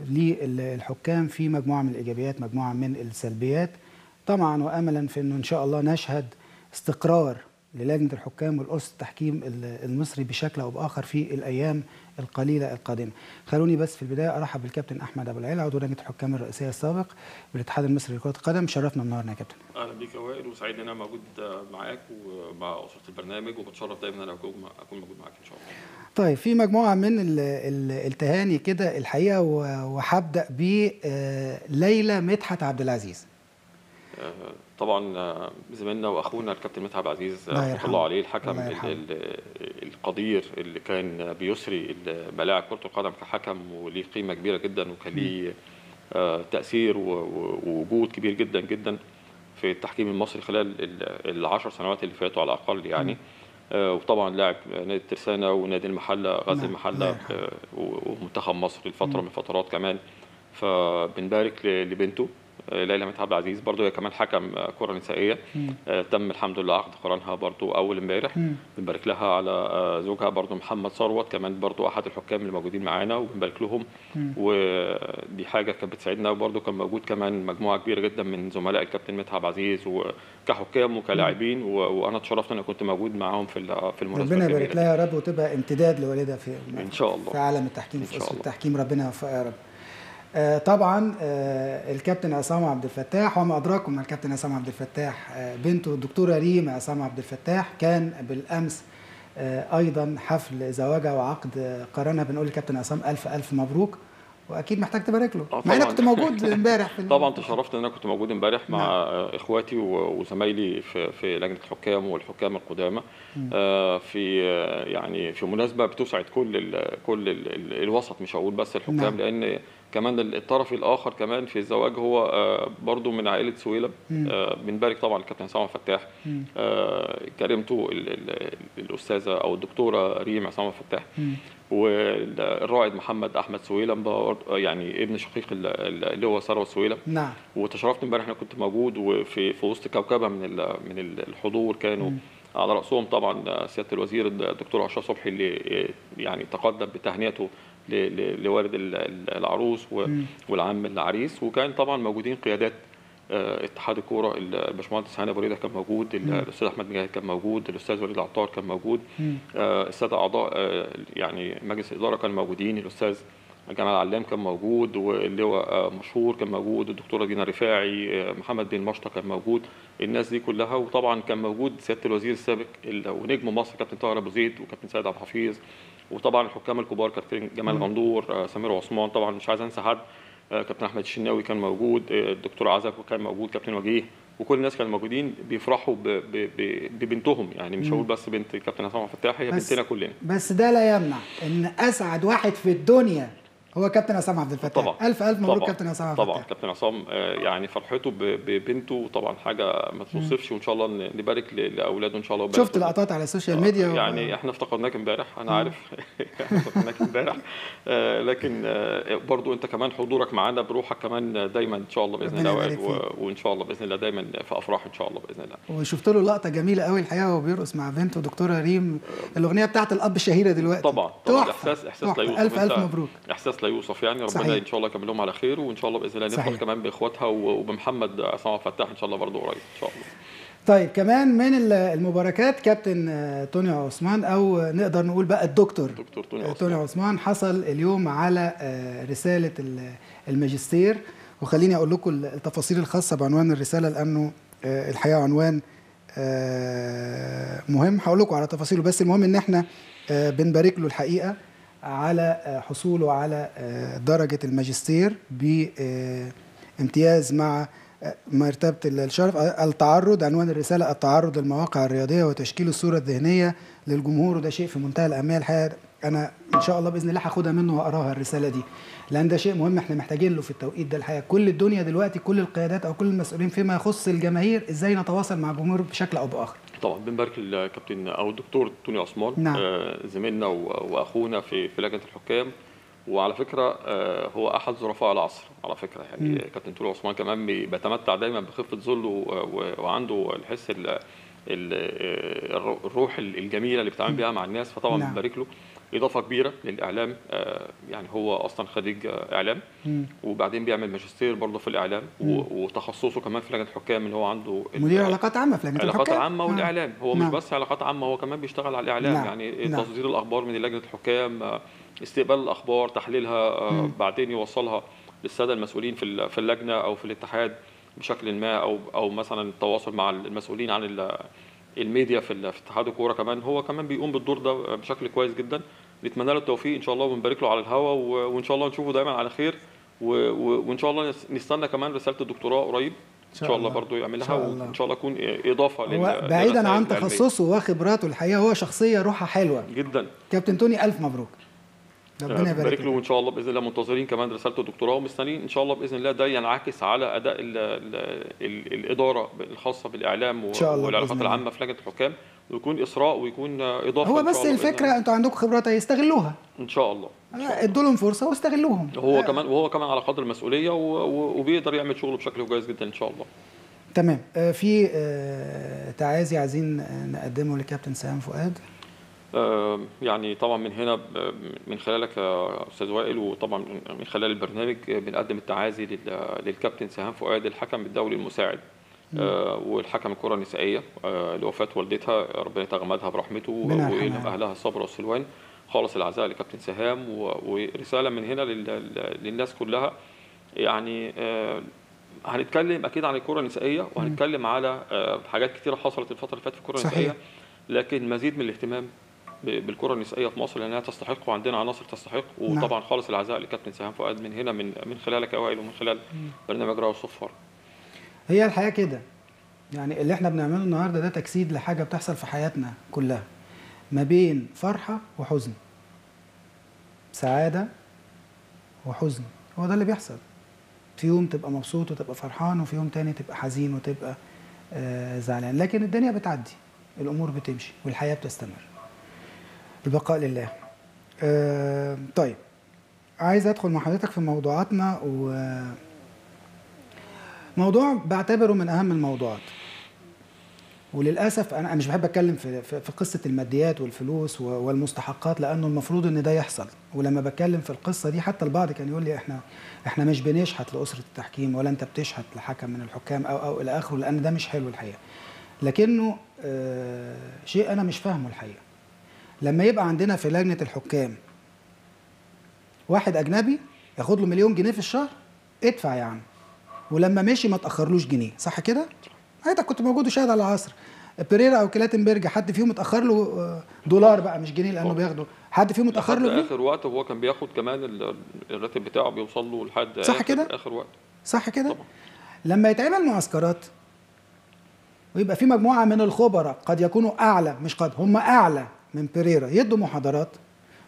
للحكام في مجموعة من الإيجابيات، مجموعة من السلبيات، طبعا وأملا في أنه إن شاء الله نشهد استقرار للجنة الحكام والأسس التحكيم المصري بشكل أو بآخر في الأيام القليلة القادمة. خلوني بس في البداية أرحب بالكابتن أحمد أبو العلا، عضو لجنة الحكام الرئيسية السابق بالاتحاد المصري لكرة القدم. شرفنا النهارده يا كابتن. اهلا بيك يا وائل، وسعيد ان انا موجود معاك ومع اسره البرنامج، وبتشرف دايما ان انا اكون موجود معاك ان شاء الله. طيب، في مجموعة من التهاني كده الحقيقة، وهبدأ بليلى مدحت عبد العزيز. طبعا زميلنا واخونا الكابتن مدحت عبد العزيز رحمه الله عليه، الحكم القدير اللي كان بيسري ملاعب كرة القدم كحكم، وليه قيمة كبيرة جدا، وكان ليه تأثير ووجود كبير جدا جدا في التحكيم المصري خلال ال10 سنوات اللي فاتوا على الأقل يعني. وطبعا لاعب نادي الترسانة ونادي المحلة غزل المحلة ومنتخب مصر لفترة من الفترات كمان. فبنبارك لبنته ليلى مدحت عبد العزيز، برضه هي كمان حكم كرة نسائية. تم الحمد لله عقد قرانها برضه أول امبارح. بنبارك لها على زوجها برضه محمد ثروت، كمان برضه أحد الحكام اللي موجودين معانا، وبنبارك لهم. ودي حاجة كانت بتسعدنا. وبرضه كان موجود كمان مجموعة كبيرة جدا من زملاء الكابتن مدحت عبد العزيز وكحكام وكلاعبين، وأنا اتشرفت إن كنت موجود معاهم في المناسبة. ربنا يبارك لها يا رب، وتبقى امتداد لوالدها في إن شاء الله في عالم التحكيم، في أسس التحكيم. ربنا يوفقها يا رب. طبعا الكابتن عصام عبد الفتاح، وما ادراكم ما الكابتن عصام عبد الفتاح، بنته الدكتوره ريم عصام عبد الفتاح، كان بالامس ايضا حفل زواجها وعقد قرانها. بنقول للكابتن عصام الف الف مبروك، واكيد محتاج تبارك له. مع انك كنت موجود امبارح طبعا تشرفت ان انا كنت موجود امبارح مع اخواتي وزمايلي في لجنه الحكام والحكام القدامى، في يعني في مناسبه بتسعد كل الوسط، مش هقول بس الحكام، لان كمان الطرف الاخر كمان في الزواج هو برضو من عائله سويلم. بنبارك طبعا الكابتن عصام عبد الفتاح، كريمته الاستاذه او الدكتوره ريم عصام عبد الفتاح، والرائد محمد احمد سويلم يعني ابن شقيق اللي هو ثروت سويلم. نعم. وتشرفت امبارح انا كنت موجود، وفي وسط كوكبه من الحضور كانوا على راسهم طبعا سياده الوزير الدكتور اشرف صبحي، اللي يعني تقدم بتهنئته لوالد العروس والعم العريس. وكان طبعا موجودين قيادات اتحاد الكوره، الباشمهندس هاني ابو ريده كان موجود، الاستاذ احمد مجاهد كان موجود، الاستاذ وليد العطار كان موجود، الساده اعضاء يعني مجلس الاداره كانوا موجودين، الاستاذ جمال علام كان موجود، واللواء مشهور كان موجود، الدكتوره دينا رفاعي، محمد بن مشطه كان موجود، الناس دي كلها. وطبعا كان موجود سياده الوزير السابق ونجم مصر كابتن طاهر ابو زيد وكابتن سيد عبد الحفيظ، وطبعا الحكام الكبار كابتن جمال غندور، سمير عثمان، طبعا مش عايز انسى حد، كابتن احمد الشناوي كان موجود، الدكتور عزب كان موجود، كابتن وجيه، وكل الناس كانوا موجودين بيفرحوا ببنتهم. يعني مش هقول بس بنت الكابتن عصام عبد الفتاح، هي بنتنا كلنا. بس ده لا يمنع ان اسعد واحد في الدنيا هو كابتن عصام عبد الفتاح. طبعا الف الف مبروك كابتن عصام عبد الفتاح. طبعا كابتن عصام يعني فرحته ببنته طبعا حاجه ما توصفش، وان شاء الله نبارك لاولاده ان شاء الله. شفت لقطات على السوشيال ميديا يعني احنا افتقدناك امبارح، انا عارف افتقدناك امبارح، لكن برضو انت كمان حضورك معانا بروحك كمان دايما ان شاء الله باذن الله، وان شاء الله باذن الله دايما في افراح ان شاء الله باذن الله. وشفت له لقطه جميله قوي الحقيقه وهو بيرقص مع بنته دكتوره ريم، الاغنيه بتاعت الاب الشهيره دلوقتي. طبعا احساس لا يوصف. الف الف مبروك، احساس لا يوصف يعني. ربنا ان شاء الله يكملهم على خير، وان شاء الله باذن الله نفرح كمان باخواتها وبمحمد عصام عبد الفتاح ان شاء الله برضه قريب ان شاء الله. طيب، كمان من المباركات كابتن توني عثمان، او نقدر نقول بقى الدكتور توني عثمان، حصل اليوم على رساله الماجستير. وخليني اقول لكم التفاصيل الخاصه بعنوان الرساله، لانه الحقيقه عنوان مهم. هقول لكم على تفاصيله، بس المهم ان احنا بنبارك له الحقيقه على حصوله على درجة الماجستير بامتياز مع مرتبة الشرف. التعرض، عنوان الرسالة التعرض للمواقع الرياضية وتشكيل الصورة الذهنية للجمهور، وده شيء في منتهى الأهمية الحقيقة. أنا إن شاء الله بإذن الله هاخدها منه وأقراها الرسالة دي، لأن ده شيء مهم احنا محتاجين له في التوقيت ده الحقيقة. كل الدنيا دلوقتي، كل القيادات أو كل المسؤولين فيما يخص الجماهير، إزاي نتواصل مع الجمهور بشكل أو بآخر. طبعا بنبارك الكابتن او الدكتور توني عثمان. نعم. زميلنا واخونا في لجنه الحكام، وعلى فكره هو احد ظرفاء العصر على فكره يعني. كابتن توني عثمان كمان بيتمتع دايما بخفه ظله، وعنده الحس الروح الجميله اللي بيتعامل بيها مع الناس، فطبعا بنبارك له. اضافه كبيره للاعلام. يعني هو اصلا خريج اعلام، وبعدين بيعمل ماجستير برضه في الاعلام، وتخصصه كمان في لجنه الحكام، اللي هو عنده مدير علاقات عامه في لجنه الحكام. العلاقات العامه والاعلام. هو مش بس علاقات عامه، هو كمان بيشتغل على الاعلام. نعم. يعني نعم. تصدير الاخبار من لجنه الحكام، استقبال الاخبار، تحليلها، بعدين يوصلها للساده المسؤولين في اللجنه او في الاتحاد بشكل ما، او مثلا التواصل مع المسؤولين عن الميديا في اتحاد الكوره. كمان هو كمان بيقوم بالدور ده بشكل كويس جدا. نتمنى له التوفيق ان شاء الله، ونبارك له على الهوا، وان شاء الله نشوفه دايما على خير، وان شاء الله نستنى كمان رساله الدكتوراه قريب ان شاء الله برضه يعملها، وان شاء الله تكون اضافه بعيدا عن تخصصه وخبراته الحقيقه، هو شخصيه روحها حلوه جدا. كابتن توني، الف مبروك، ربنا يبارك له. وان شاء الله باذن الله منتظرين كمان رساله الدكتوراه، ومستنيين ان شاء الله باذن الله ده ينعكس على اداء الاداره الخاصه بالاعلام والعلاقات العامه في لجنه الحكام، ويكون اسراء ويكون اضافه. هو بس الفكره انتوا عندكم خبرات يستغلوها ان شاء الله. ادوا لهم فرصه واستغلوهم. وهو كمان على قدر المسؤوليه، وبيقدر يعمل شغله بشكل كويس جدا ان شاء الله. تمام. في تعازي عايزين نقدمه لكابتن سهام فؤاد. يعني طبعا من هنا، من خلالك يا استاذ وائل، وطبعا من خلال البرنامج، بنقدم التعازي للكابتن سهام فؤاد، الحكم الدولي المساعد والحكم الكره النسائيه، لوفاه والدتها، ربنا يتغمدها برحمته ويلهم اهلها الصبر والسلوان. خالص العزاء لكابتن سهام، ورساله من هنا للناس كلها. يعني هنتكلم اكيد عن الكره النسائيه، وهنتكلم على حاجات كثيره حصلت الفتره اللي فاتت في الكره النسائيه، لكن مزيد من الاهتمام بالكره النسائيه في مصر، لانها تستحق، وعندنا عناصر تستحق. وطبعا خالص العزاء لكابتن سهام فؤاد من هنا، من خلالك يا وائل، ومن خلال برنامج رأي الصفار. هي الحياه كده، يعني اللي احنا بنعمله النهارده ده تجسيد لحاجه بتحصل في حياتنا كلها، ما بين فرحه وحزن، سعاده وحزن، هو ده اللي بيحصل. في يوم تبقى مبسوط وتبقى فرحان، وفي يوم تاني تبقى حزين وتبقى زعلان، لكن الدنيا بتعدي، الامور بتمشي، والحياه بتستمر، البقاء لله. طيب، عايز ادخل مع حضرتك في موضوعاتنا، وموضوع بعتبره من اهم الموضوعات، وللاسف انا مش بحب اتكلم في قصه الماديات والفلوس والمستحقات، لانه المفروض ان ده يحصل. ولما بتكلم في القصه دي، حتى البعض كان يقول لي احنا مش بنشحت لاسره التحكيم، ولا انت بتشحت لحكم من الحكام او الى اخره، لان ده مش حلو الحقيقه. لكنه شيء انا مش فاهمه الحقيقه. لما يبقى عندنا في لجنه الحكام واحد اجنبي ياخد له 1,000,000 جنيه في الشهر، ادفع يا عم، ولما مشي ما تاخرلوش جنيه، صح كده؟ انت كنت موجود وشاهد على العصر. بيريرا او كلاتنبرج، حد فيهم اتاخر له دولار بقى مش جنيه، لانه بياخده، حد فيهم اتاخر له اخر وقت، وهو كان بياخد كمان الراتب بتاعه بيوصل له لحد صح كده؟ اخر وقت، صح كده؟ طبعا. لما يتعمل معسكرات ويبقى في مجموعه من الخبراء، قد يكونوا اعلى، مش قد، هم اعلى من بيريرا، يدوا محاضرات.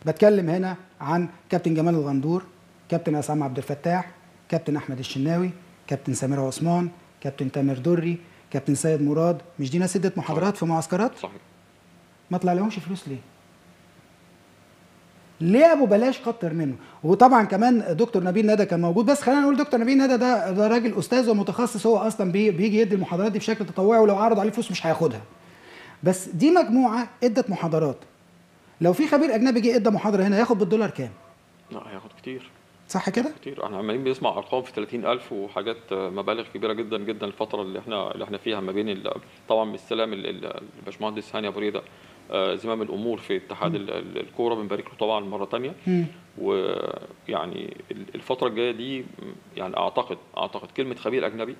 بتكلم هنا عن كابتن جمال الغندور، كابتن عصام عبد الفتاح، كابتن احمد الشناوي، كابتن سمير عثمان، كابتن تامر دري، كابتن سيد مراد. مش دي ناس ادت محاضرات في معسكرات؟ صحيح. ما طلع لهمش فلوس ليه؟ ليه ابو بلاش كتر منه؟ وطبعا كمان دكتور نبيل ندى كان موجود، بس خلينا نقول دكتور نبيل ندى ده راجل استاذ ومتخصص، هو اصلا بيجي يدي المحاضرات دي بشكل تطوعي، ولو عرض عليه فلوس مش هياخدها. بس دي مجموعه ادت محاضرات. لو في خبير اجنبي جه ادى محاضره هنا، ياخد بالدولار كام؟ لا، هياخد كتير. صح كده؟ كتير. احنا عمالين بنسمع ارقام في 30,000 وحاجات، مبالغ كبيره جدا جدا الفتره اللي احنا فيها، ما بين طبعا باستلام الباشمهندس هاني ابو ريده زمام الامور في اتحاد الكوره، بنبارك له طبعا مره ثانيه. ويعني الفتره الجايه دي، يعني اعتقد كلمه خبير اجنبي،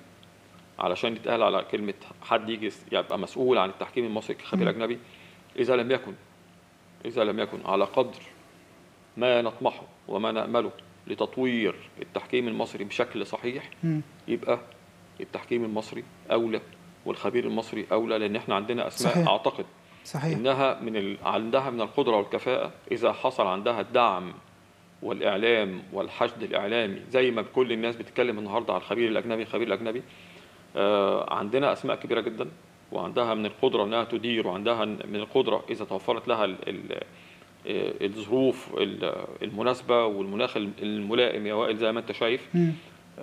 علشان يتقال على كلمه حد يجي يبقى مسؤول عن التحكيم المصري كخبير اجنبي، اذا لم يكن على قدر ما نطمحه وما نامله لتطوير التحكيم المصري بشكل صحيح، يبقى التحكيم المصري اولى والخبير المصري اولى، لان احنا عندنا اسماء صحيح. اعتقد صحيح. انها عندها من القدره والكفاءه، اذا حصل عندها الدعم والاعلام والحشد الاعلامي، زي ما كل الناس بتتكلم النهارده على الخبير الاجنبي. عندنا اسماء كبيره جدا، وعندها من القدره انها تدير، وعندها من القدره اذا توفرت لها الظروف المناسبه والمناخ الملائم يا وائل، زي ما انت شايف،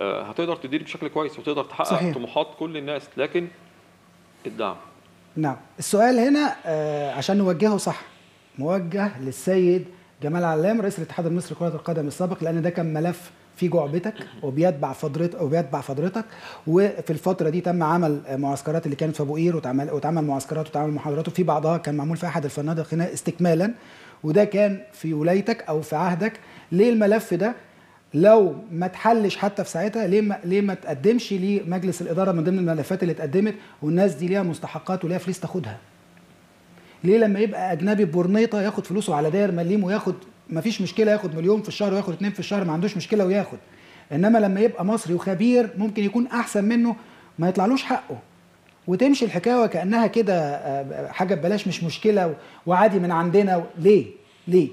هتقدر تدير بشكل كويس، وتقدر تحقق صحيح. طموحات كل الناس، لكن الدعم. نعم. السؤال هنا عشان نوجهه صح، موجه للسيد جمال علام رئيس الاتحاد المصري لكرة القدم السابق، لان ده كان ملف في جعبتك وبيتبع فضرتك. وفي الفتره دي تم عمل معسكرات اللي كانت في ابو قير، وتعمل معسكرات وتعمل محاضرات، وفي بعضها كان معمول في احد الفنادق هنا استكمالا، وده كان في ولايتك او في عهدك. ليه الملف ده لو ما اتحلش حتى في ساعتها، ليه ما تقدمش لمجلس الاداره من ضمن الملفات اللي اتقدمت، والناس دي ليها مستحقات وليها فلوس تاخدها؟ ليه لما يبقى اجنبي بورنيطه ياخد فلوسه على داير مليم وياخد، ما فيش مشكله ياخد مليون في الشهر وياخد 2 في الشهر، ما عندوش مشكله وياخد. انما لما يبقى مصري وخبير ممكن يكون احسن منه ما يطلعلوش حقه، وتمشي الحكايه وكانها كده حاجه ببلاش مش مشكله وعادي من عندنا. ليه؟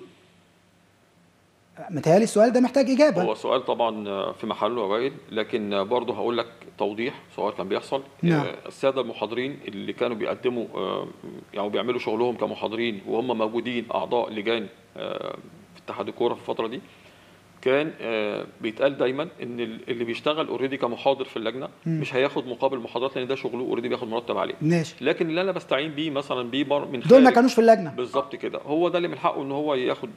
متهيألي السؤال ده محتاج اجابه. هو سؤال طبعا في محله يا وائل، لكن برضه هقول لك توضيح سؤال كان بيحصل. نعم. الساده المحاضرين اللي كانوا بيقدموا يعني بيعملوا شغلهم كمحاضرين وهم موجودين اعضاء لجان في اتحاد الكوره في الفتره دي، كان بيتقال دايما ان اللي بيشتغل اوريدي كمحاضر في اللجنه مش هياخد مقابل محاضرات، لان ده شغله اوريدي بياخد مرتب عليه. ماشي. لكن اللي انا بستعين بيه مثلا من خارج، دول ما كانوش في اللجنه بالظبط كده، هو ده اللي من حقه ان هو ياخد.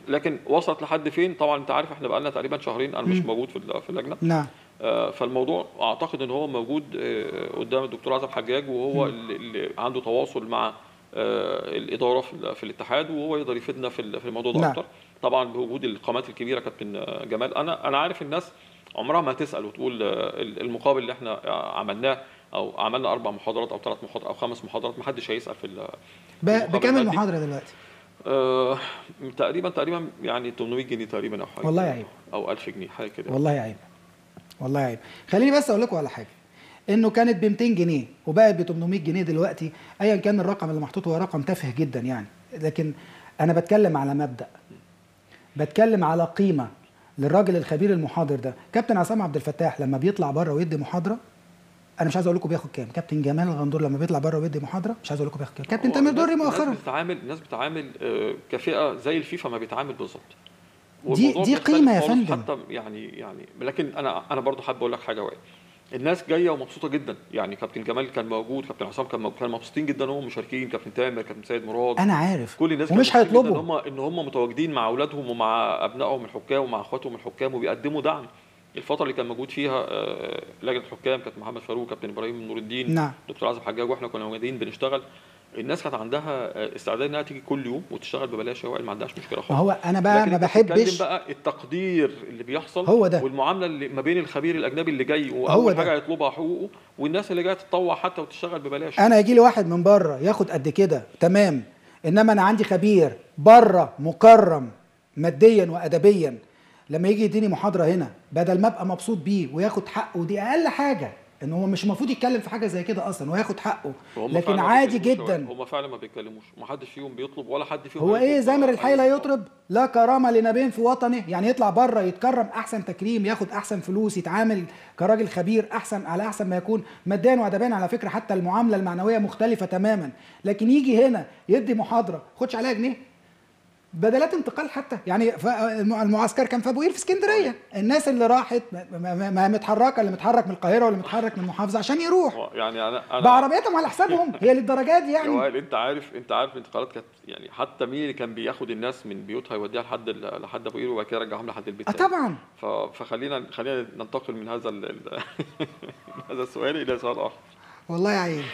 لكن وصلت لحد فين؟ طبعا انت عارف احنا بقى لنا تقريبا شهرين انا مش موجود في اللجنه. نعم. فالموضوع اعتقد ان هو موجود قدام الدكتور عزب حجاج، وهو اللي عنده تواصل مع الاداره في الاتحاد، وهو يقدر يفيدنا في الموضوع ده اكتر. طبعا بوجود القامات الكبيره كابتن جمال. انا عارف الناس عمرها ما هتسال وتقول المقابل اللي احنا عملناه، او عملنا 4 محاضرات او 3 محاضرات او 5 محاضرات، ما حدش هيسال في بكام المحاضره دلوقتي؟ تقريبا يعني 800 جنيه تقريبا او حاجه. والله عيب. او 1000 جنيه حاجه كده. والله عيب. والله عيب. خليني بس اقول لكم على حاجه، انه كانت ب 200 جنيه وبقت ب 800 جنيه دلوقتي. ايا كان الرقم اللي محطوط هو رقم تافه جدا يعني، لكن انا بتكلم على مبدأ، بتكلم على قيمه للراجل الخبير المحاضر ده. كابتن عصام عبد الفتاح لما بيطلع بره ويدي محاضره، انا مش عايز اقول لكم بياخد كام. كابتن جمال الغندور لما بيطلع بره ويدي محاضره، مش عايز اقول لكم بياخد كام. كابتن تامر دري مؤخرا. الناس بتتعامل كفئه زي الفيفا ما بيتعامل بالظبط. دي قيمه يا فندم. حتى يعني لكن انا برضه حابب اقول لك حاجه واحده. الناس جايه ومبسوطه جدا، يعني كابتن جمال كان موجود، كابتن عصام كان مبسوطين جدا وهم مشاركين، كابتن تامر، كابتن سيد مراد، انا عارف كل الناس ومش هيطلبوا ان هم متواجدين مع اولادهم ومع ابنائهم الحكام ومع اخواتهم الحكام وبيقدموا دعم. الفتره اللي كان موجود فيها لجنه الحكام كابتن محمد فاروق، كابتن ابراهيم نور الدين، نعم. دكتور عازب حجاج، واحنا كنا موجودين بنشتغل. الناس كانت عندها استعداد انها تيجي كل يوم وتشتغل ببلاش يا وائل، ما عندهاش مشكله خالص. هو انا بقى ما بحبش بقى التقدير اللي بيحصل، هو ده، والمعامله اللي ما بين الخبير الاجنبي اللي جاي واول حاجه يطلبها حقوقه، والناس اللي جايه تتطوع حتى وتشتغل ببلاش. انا يجي لي واحد من بره ياخد قد كده تمام، انما انا عندي خبير بره مكرم ماديا وادبيا، لما يجي يديني محاضره هنا بدل ما ابقى مبسوط بيه وياخد حقه، دي اقل حاجه، ان هو مش المفروض يتكلم في حاجه زي كده اصلا وياخد حقه، لكن عادي جدا. هم فعلا ما بيتكلموش، ومحدش فيهم بيطلب ولا حد فيهم. هو ايه زامر الحي لا يطرب؟ لا كرامه لنبي في وطنه، يعني يطلع بره يتكرم احسن تكريم، ياخد احسن فلوس، يتعامل كراجل خبير احسن على احسن ما يكون ماديا وادبيا. على فكره حتى المعامله المعنويه مختلفه تماما، لكن يجي هنا يدي محاضره خدش عليها جنيه، بدلات انتقال حتى. يعني المعسكر كان في ابو قير في اسكندريه، الناس اللي راحت ما متحركه، اللي متحرك من القاهره واللي متحرك من المحافظه عشان يروح يعني انا بعربيتهم على حسابهم. هي للدرجات دي يعني؟ يا وائل انت عارف الانتقالات كانت يعني حتى مين اللي كان بياخد الناس من بيوتها يوديها لحد ابو قير وبعد كده يرجعهم لحد البيت طبعا. فخلينا ننتقل من هذا هذا السؤال الى سؤال اخر. والله عيب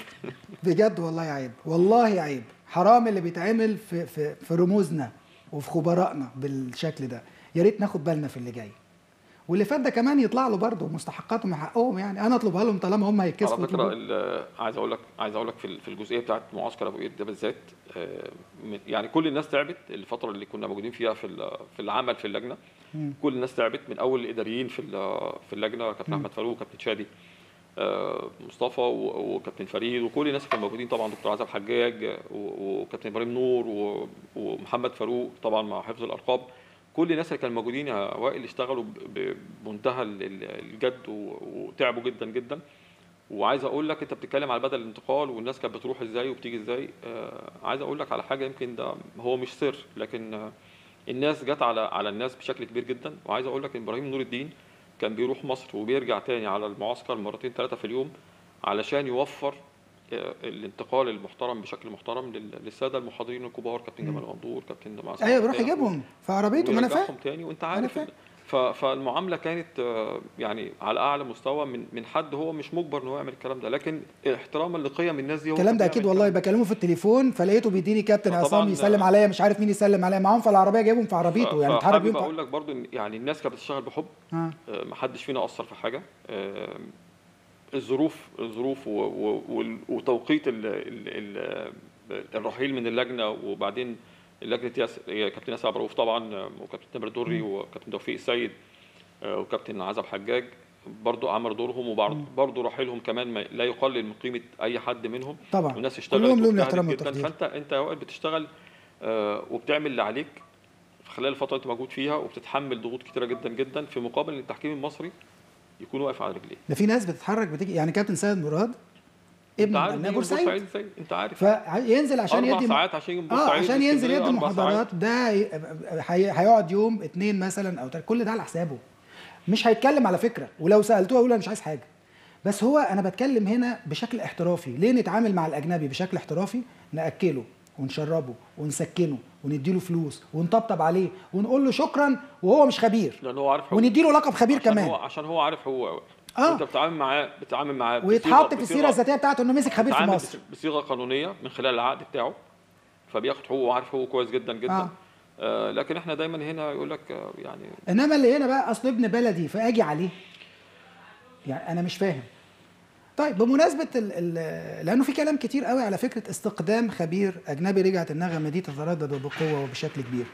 بجد، والله عيب، والله عيب، حرام اللي بيتعمل في رموزنا وفي خبرائنا بالشكل ده. يا ريت ناخد بالنا في اللي جاي، واللي فات ده كمان يطلع له برضه مستحقاتهم حقهم، يعني انا اطلبها لهم طالما هم هيتكسفوا. على فكره عايز اقول لك في الجزئيه بتاعت معسكر ابو قير ده بالذات، يعني كل الناس تعبت الفتره اللي كنا موجودين فيها في العمل في اللجنه. كل الناس تعبت، من اول الاداريين في اللجنه، كابتن احمد فاروق، كابتن شادي مصطفى وكابتن فريد، وكل الناس اللي كانوا موجودين طبعا، دكتور عزب حجاج وكابتن ابراهيم نور ومحمد فاروق طبعا مع حفظ الالقاب. كل الناس اللي كانوا موجودين يا وائل اشتغلوا بمنتهى الجد وتعبوا جدا جدا. وعايز اقول لك انت بتتكلم على بدل الانتقال والناس كانت بتروح ازاي وبتيجي ازاي. عايز اقول لك على حاجه يمكن ده هو مش سر، لكن الناس جت على الناس بشكل كبير جدا. وعايز اقول لك ان ابراهيم نور الدين كان بيروح مصر وبيرجع تاني على المعسكر 2 3 مرات في اليوم علشان يوفر الانتقال المحترم بشكل محترم للساده المحاضرين الكبار، كابتن جمال غندور، كابتن معصم، ايوه بيروح يجيبهم في عربيته، ما انا فاهم تاني، وانت انا عارف فاهم. فالمعامله كانت يعني على اعلى مستوى من حد هو مش مجبر انه يعمل الكلام ده، لكن احتراما لقيم الناس دي هو الكلام ده كان اكيد بيعمل والله. الكلام بكلمه في التليفون فلقيته بيديني كابتن عصام فطبعا يسلم عليا، مش عارف مين يسلم عليا، معاهم في العربيه جايبهم في عربيته، يعني اتحرك بيهم فحابب اقول لك برضو ان يعني الناس كانت بتشتغل بحب. ما حدش فينا قصر في حاجه. الظروف وتوقيت الرحيل من اللجنه، وبعدين لجنه كابتن ياسر عبد الرؤوف طبعا، وكابتن تامر دري، وكابتن توفيق السيد، وكابتن عزب حجاج برضو عملوا دورهم، وبرضو رحيلهم كمان لا يقلل من قيمه اي حد منهم طبعا. والناس اشتغلت كلهم لهم واجتهدت الاحترام جدا. والتقدير. فانت يا وائل بتشتغل وبتعمل اللي عليك في خلال الفتره اللي انت موجود فيها، وبتتحمل ضغوط كتيره جدا جدا في مقابل ان التحكيم المصري يكون واقف على رجليه. ده في ناس بتتحرك بتيجي، يعني كابتن سيد مراد انت عارف ابن بورسعيد ازاي، انت عارف فينزل عشان 4 يدي ساعات عشان يجي من بورسعيد عشان ينزل يدي 4 محاضرات. ساعات. ده هيقعد يوم 2 مثلا او 3، كل ده على حسابه، مش هيتكلم على فكره. ولو سالتوه هيقول انا مش عايز حاجه. بس هو انا بتكلم هنا بشكل احترافي. ليه نتعامل مع الاجنبي بشكل احترافي؟ ناكله ونشربه ونسكنه ونديله فلوس ونطبطب عليه ونقول له شكرا وهو مش خبير، لان هو عارف، ونديله لقب خبير كمان عشان هو عارف هو انت بتتعامل معاه ويتحط في السيره الذاتيه بتاعته انه مسك خبير في مصر بصيغه قانونيه من خلال العقد بتاعه، فبياخد حقوقه وعارف هو كويس جدا جدا. لكن احنا دايما هنا يقول لك يعني، انما اللي هنا بقى اصل ابن بلدي فاجي عليه، يعني انا مش فاهم. طيب بمناسبه لانه في كلام كتير قوي على فكره استقدام خبير اجنبي، رجعت النغمه دي تتردد وبقوه وبشكل كبير.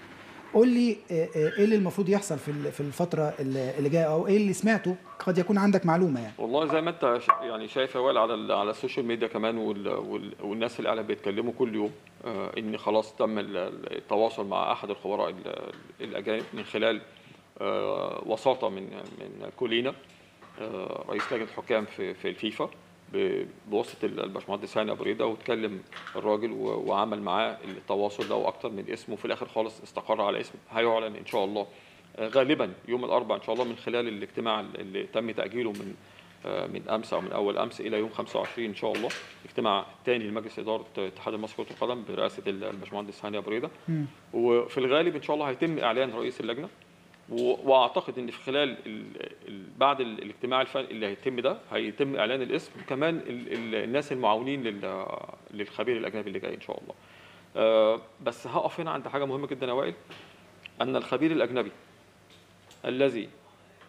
قول لي ايه اللي المفروض يحصل في الفتره اللي جايه، او ايه اللي سمعته؟ قد يكون عندك معلومه يعني. والله زي ما انت يعني شايف يا وائل على السوشيال ميديا كمان، والناس اللي قاعده بيتكلموا كل يوم ان خلاص تم التواصل مع احد الخبراء الاجانب من خلال وساطه من كولينا رئيس لجنه الحكام في الفيفا بواسطه الباشمهندس هاني ابو ريده، واتكلم الراجل وعمل معاه التواصل ده، واكتر من اسم، وفي الاخر خالص استقر على اسم هيعلن ان شاء الله غالبا يوم الاربعاء ان شاء الله، من خلال الاجتماع اللي تم تاجيله من امس او من اول امس الى يوم 25 ان شاء الله، اجتماع ثاني لمجلس اداره الاتحاد المصري لكره القدم برئاسه الباشمهندس هاني ابو ريده. وفي الغالب ان شاء الله هيتم اعلان رئيس اللجنه، واعتقد ان في خلال بعد الاجتماع الفني اللي هيتم ده هيتم اعلان الاسم، وكمان الناس المعاونين للخبير الاجنبي اللي جاي ان شاء الله. بس هقف هنا عند حاجه مهمه جدا يا وائل، ان الخبير الاجنبي الذي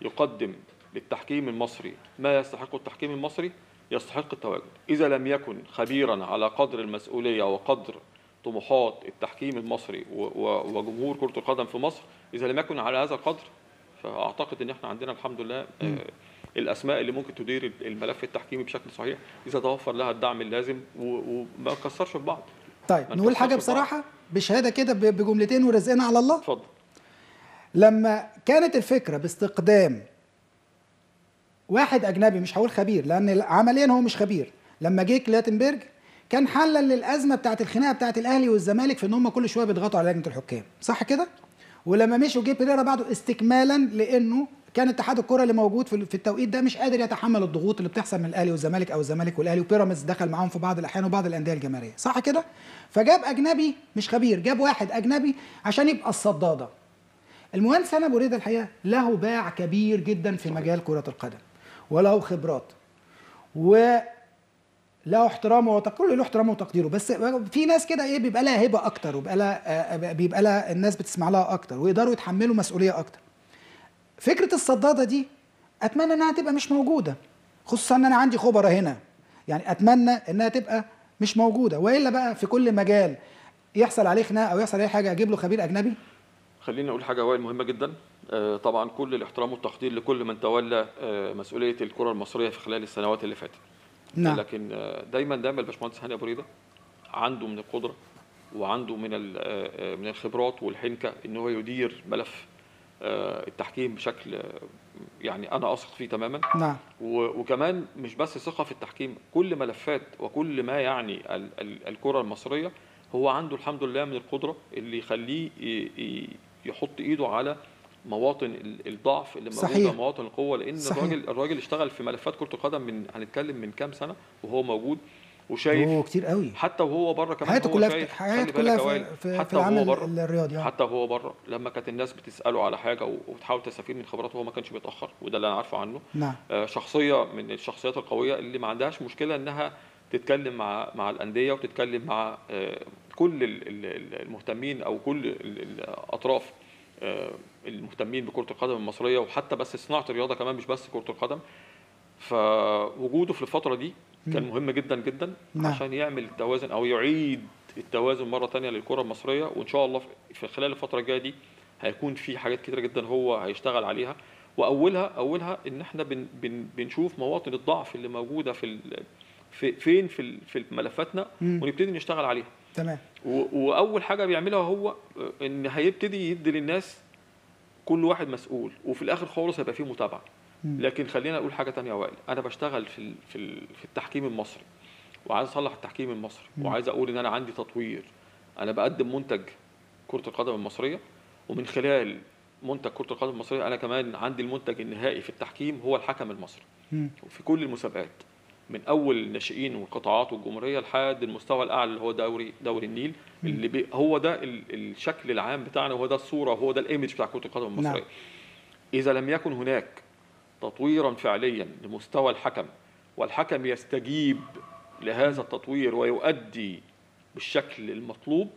يقدم للتحكيم المصري ما يستحق التحكيم المصري يستحق التواجد. اذا لم يكن خبيرا على قدر المسؤوليه وقدر طموحات التحكيم المصري وجمهور كرة القدم في مصر، إذا لم يكن على هذا القدر، فأعتقد إن إحنا عندنا الحمد لله الأسماء اللي ممكن تدير الملف التحكيمي بشكل صحيح، إذا توفر لها الدعم اللازم وما نكسرش في بعض. طيب نقول حاجة بصراحة بشهادة كده بجملتين ورزقنا على الله. اتفضل. لما كانت الفكرة باستقدام واحد أجنبي، مش هقول خبير لأن عمليا هو مش خبير، لما جه كلاتنبرج كان حلا للازمه بتاعت الخناقه بتاعت الاهلي والزمالك في ان هم كل شويه بيضغطوا على لجنه الحكام، صح كده؟ ولما مشوا جه بيريرا بعده استكمالا، لانه كان اتحاد الكره اللي موجود في التوقيت ده مش قادر يتحمل الضغوط اللي بتحصل من الاهلي والزمالك، او الزمالك والاهلي، وبيراميدز دخل معاهم في بعض الاحيان وبعض الانديه الجماهيريه، صح كده؟ فجاب اجنبي مش خبير، جاب واحد اجنبي عشان يبقى الصداده. المهندس هاني ابو ريده الحقيقه له باع كبير جدا في مجال كره القدم، وله خبرات، له احترامه وتقديره، له احترامه وتقديره، بس في ناس كده ايه بيبقى لها هبه اكتر، وبيبقى لها الناس بتسمع لها اكتر، ويقدروا يتحملوا مسؤوليه اكتر. فكره الصداده دي اتمنى انها تبقى مش موجوده، خصوصا ان انا عندي خبراء هنا، يعني اتمنى انها تبقى مش موجوده، والا بقى في كل مجال يحصل عليه خناقه او يحصل عليه حاجه اجيب له خبير اجنبي. خليني اقول حاجه وائل مهمه جدا. طبعا كل الاحترام والتقدير لكل من تولى مسؤوليه الكره المصريه في خلال السنوات اللي فاتت. نعم. لكن دايما الباشمهندس هاني ابو ريده عنده من القدره وعنده من الخبرات والحنكه ان هو يدير ملف التحكيم بشكل يعني انا اثق فيه تماما. نعم. وكمان مش بس ثقه في التحكيم، كل ملفات وكل ما يعني الكره المصريه هو عنده الحمد لله من القدره اللي يخليه يحط ايده على مواطن الضعف اللي موجوده، مواطن القوه، لان الراجل اشتغل في ملفات كره القدم هنتكلم من كام سنه وهو موجود، وشايف كتير قوي، حتى وهو بره كمان حياته هو كلها شايف. حياته خلي بالك كلها يا في وائل، في العمل الرياضي. حتى وهو بره لما كانت الناس بتساله على حاجه وبتحاول تستفيد من خبراته، هو ما كانش بيتاخر، وده اللي انا عارفه عنه. نعم. شخصيه من الشخصيات القويه اللي ما عندهاش مشكله انها تتكلم مع الانديه، وتتكلم مع كل المهتمين، او كل الاطراف المهتمين بكره القدم المصريه، وحتى بس صناعه الرياضه كمان، مش بس كره القدم. فوجوده في الفتره دي كان مهم جدا جدا. نعم. عشان يعمل التوازن او يعيد التوازن مره ثانيه للكره المصريه. وان شاء الله في خلال الفتره الجايه دي هيكون في حاجات كتيره جدا هو هيشتغل عليها، واولها ان احنا بنشوف مواطن الضعف اللي موجوده فين في ملفاتنا، ونبتدي نشتغل عليها. تمام. واول حاجه بيعملها هو ان هيبتدي يدي للناس كل واحد مسؤول، وفي الاخر خالص هيبقى فيه متابعه. لكن خلينا اقول حاجه ثانيه يا وائل، انا بشتغل في التحكيم المصري، وعايز اصلح التحكيم المصري، وعايز اقول ان انا عندي تطوير. انا بقدم منتج كره القدم المصريه، ومن خلال منتج كره القدم المصريه انا كمان عندي المنتج النهائي في التحكيم هو الحكم المصري. وفي كل المسابقات، من اول الناشئين والقطاعات والجمهوريه لحد المستوى الاعلى اللي هو دوري النيل، اللي هو ده الشكل العام بتاعنا، وهو ده الصوره، وهو ده الايمج بتاع كره القدم المصريه. نعم. اذا لم يكن هناك تطويرا فعليا لمستوى الحكم، والحكم يستجيب لهذا التطوير ويؤدي بالشكل المطلوب،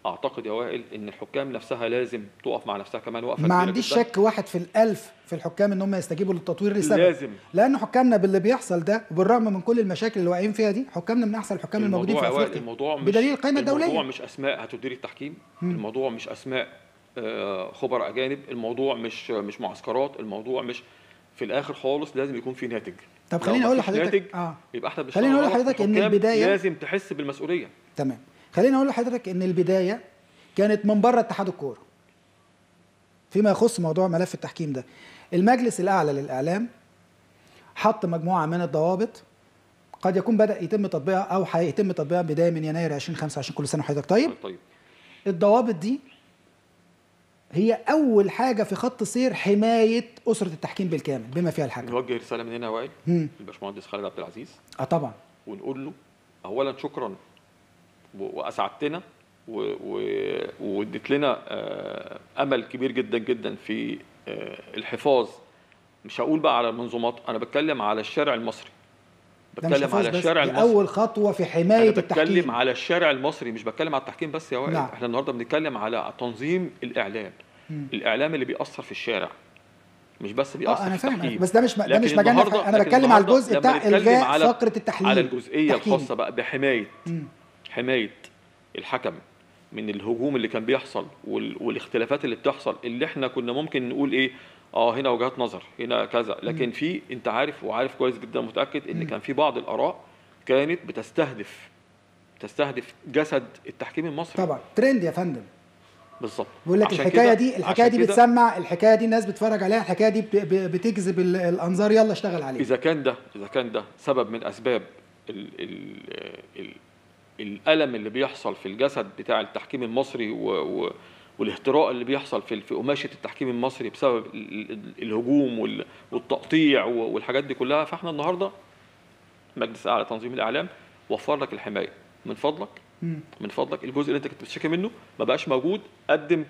اعتقد يا وائل ان الحكام نفسها لازم تقف مع نفسها كمان وقفه. ما عنديش شك 1 في الألف في الحكام ان هم يستجيبوا للتطوير لسبب، لازم، لان حكامنا باللي بيحصل ده، وبالرغم من كل المشاكل اللي واقعين فيها دي، حكامنا من احسن الحكام الموجودين في افريقيا. الموضوع بدليل القائمه الدوليه. الموضوع مش اسماء هتدير التحكيم، الموضوع مش اسماء خبراء اجانب، الموضوع مش معسكرات، الموضوع مش، في الاخر خالص لازم يكون في ناتج. طب خليني اقول لحضرتك يبقى احنا خليني اقول لحضرتك ان البدايه لازم تحس بالمسؤوليه. تمام. خليني اقول لحضرتك ان البدايه كانت من بره اتحاد الكوره فيما يخص موضوع ملف التحكيم ده. المجلس الاعلى للاعلام حط مجموعه من الضوابط قد يكون بدا يتم تطبيقها او هيتم تطبيقها بدايه من يناير 2025. كل سنه وحضرتك طيب. الضوابط دي هي اول حاجه في خط سير حمايه اسره التحكيم بالكامل بما فيها الحكم. نوجه رساله من هنا يا وائل للباشمهندس خالد عبد العزيز. طبعا. ونقول له اولا شكرا، واسعدتنا واديت لنا امل كبير جدا جدا في الحفاظ. مش هقول بقى على المنظومات، انا بتكلم على الشارع المصري، بتكلم على الشارع المصري. اول خطوه في حمايه التحكيم. بتكلم على الشارع المصري، مش بتكلم على التحكيم بس يا وائل. نعم. احنا النهارده بنتكلم على تنظيم الاعلام. الاعلام اللي بيأثر في الشارع، مش بس بيأثر في التحكيم. بس ده مش مجال. انا بتكلم على الجزء بتاع الغاء فقره التحليل، على الجزئيه الخاصه بقى بحمايه حمايه الحكم من الهجوم اللي كان بيحصل والاختلافات اللي بتحصل، اللي احنا كنا ممكن نقول ايه، هنا وجهات نظر، هنا كذا، لكن في، انت عارف وعارف كويس جدا، متاكد ان كان في بعض الاراء كانت بتستهدف جسد التحكيم المصري. طبعا ترند يا فندم. بالظبط. بيقول لك الحكايه دي بتسمع، الحكايه دي الناس بتتفرج عليها، الحكايه دي بتجذب الانظار، يلا اشتغل عليها. اذا كان ده سبب من اسباب الالم اللي بيحصل في الجسد بتاع التحكيم المصري والاهتراء اللي بيحصل في قماشه التحكيم المصري بسبب الهجوم والتقطيع والحاجات دي كلها، فاحنا النهارده مجلس اعلى تنظيم الاعلام وفر لك الحمايه. من فضلك الجزء اللي انت كنت بتشتكي منه ما بقاش موجود، قدم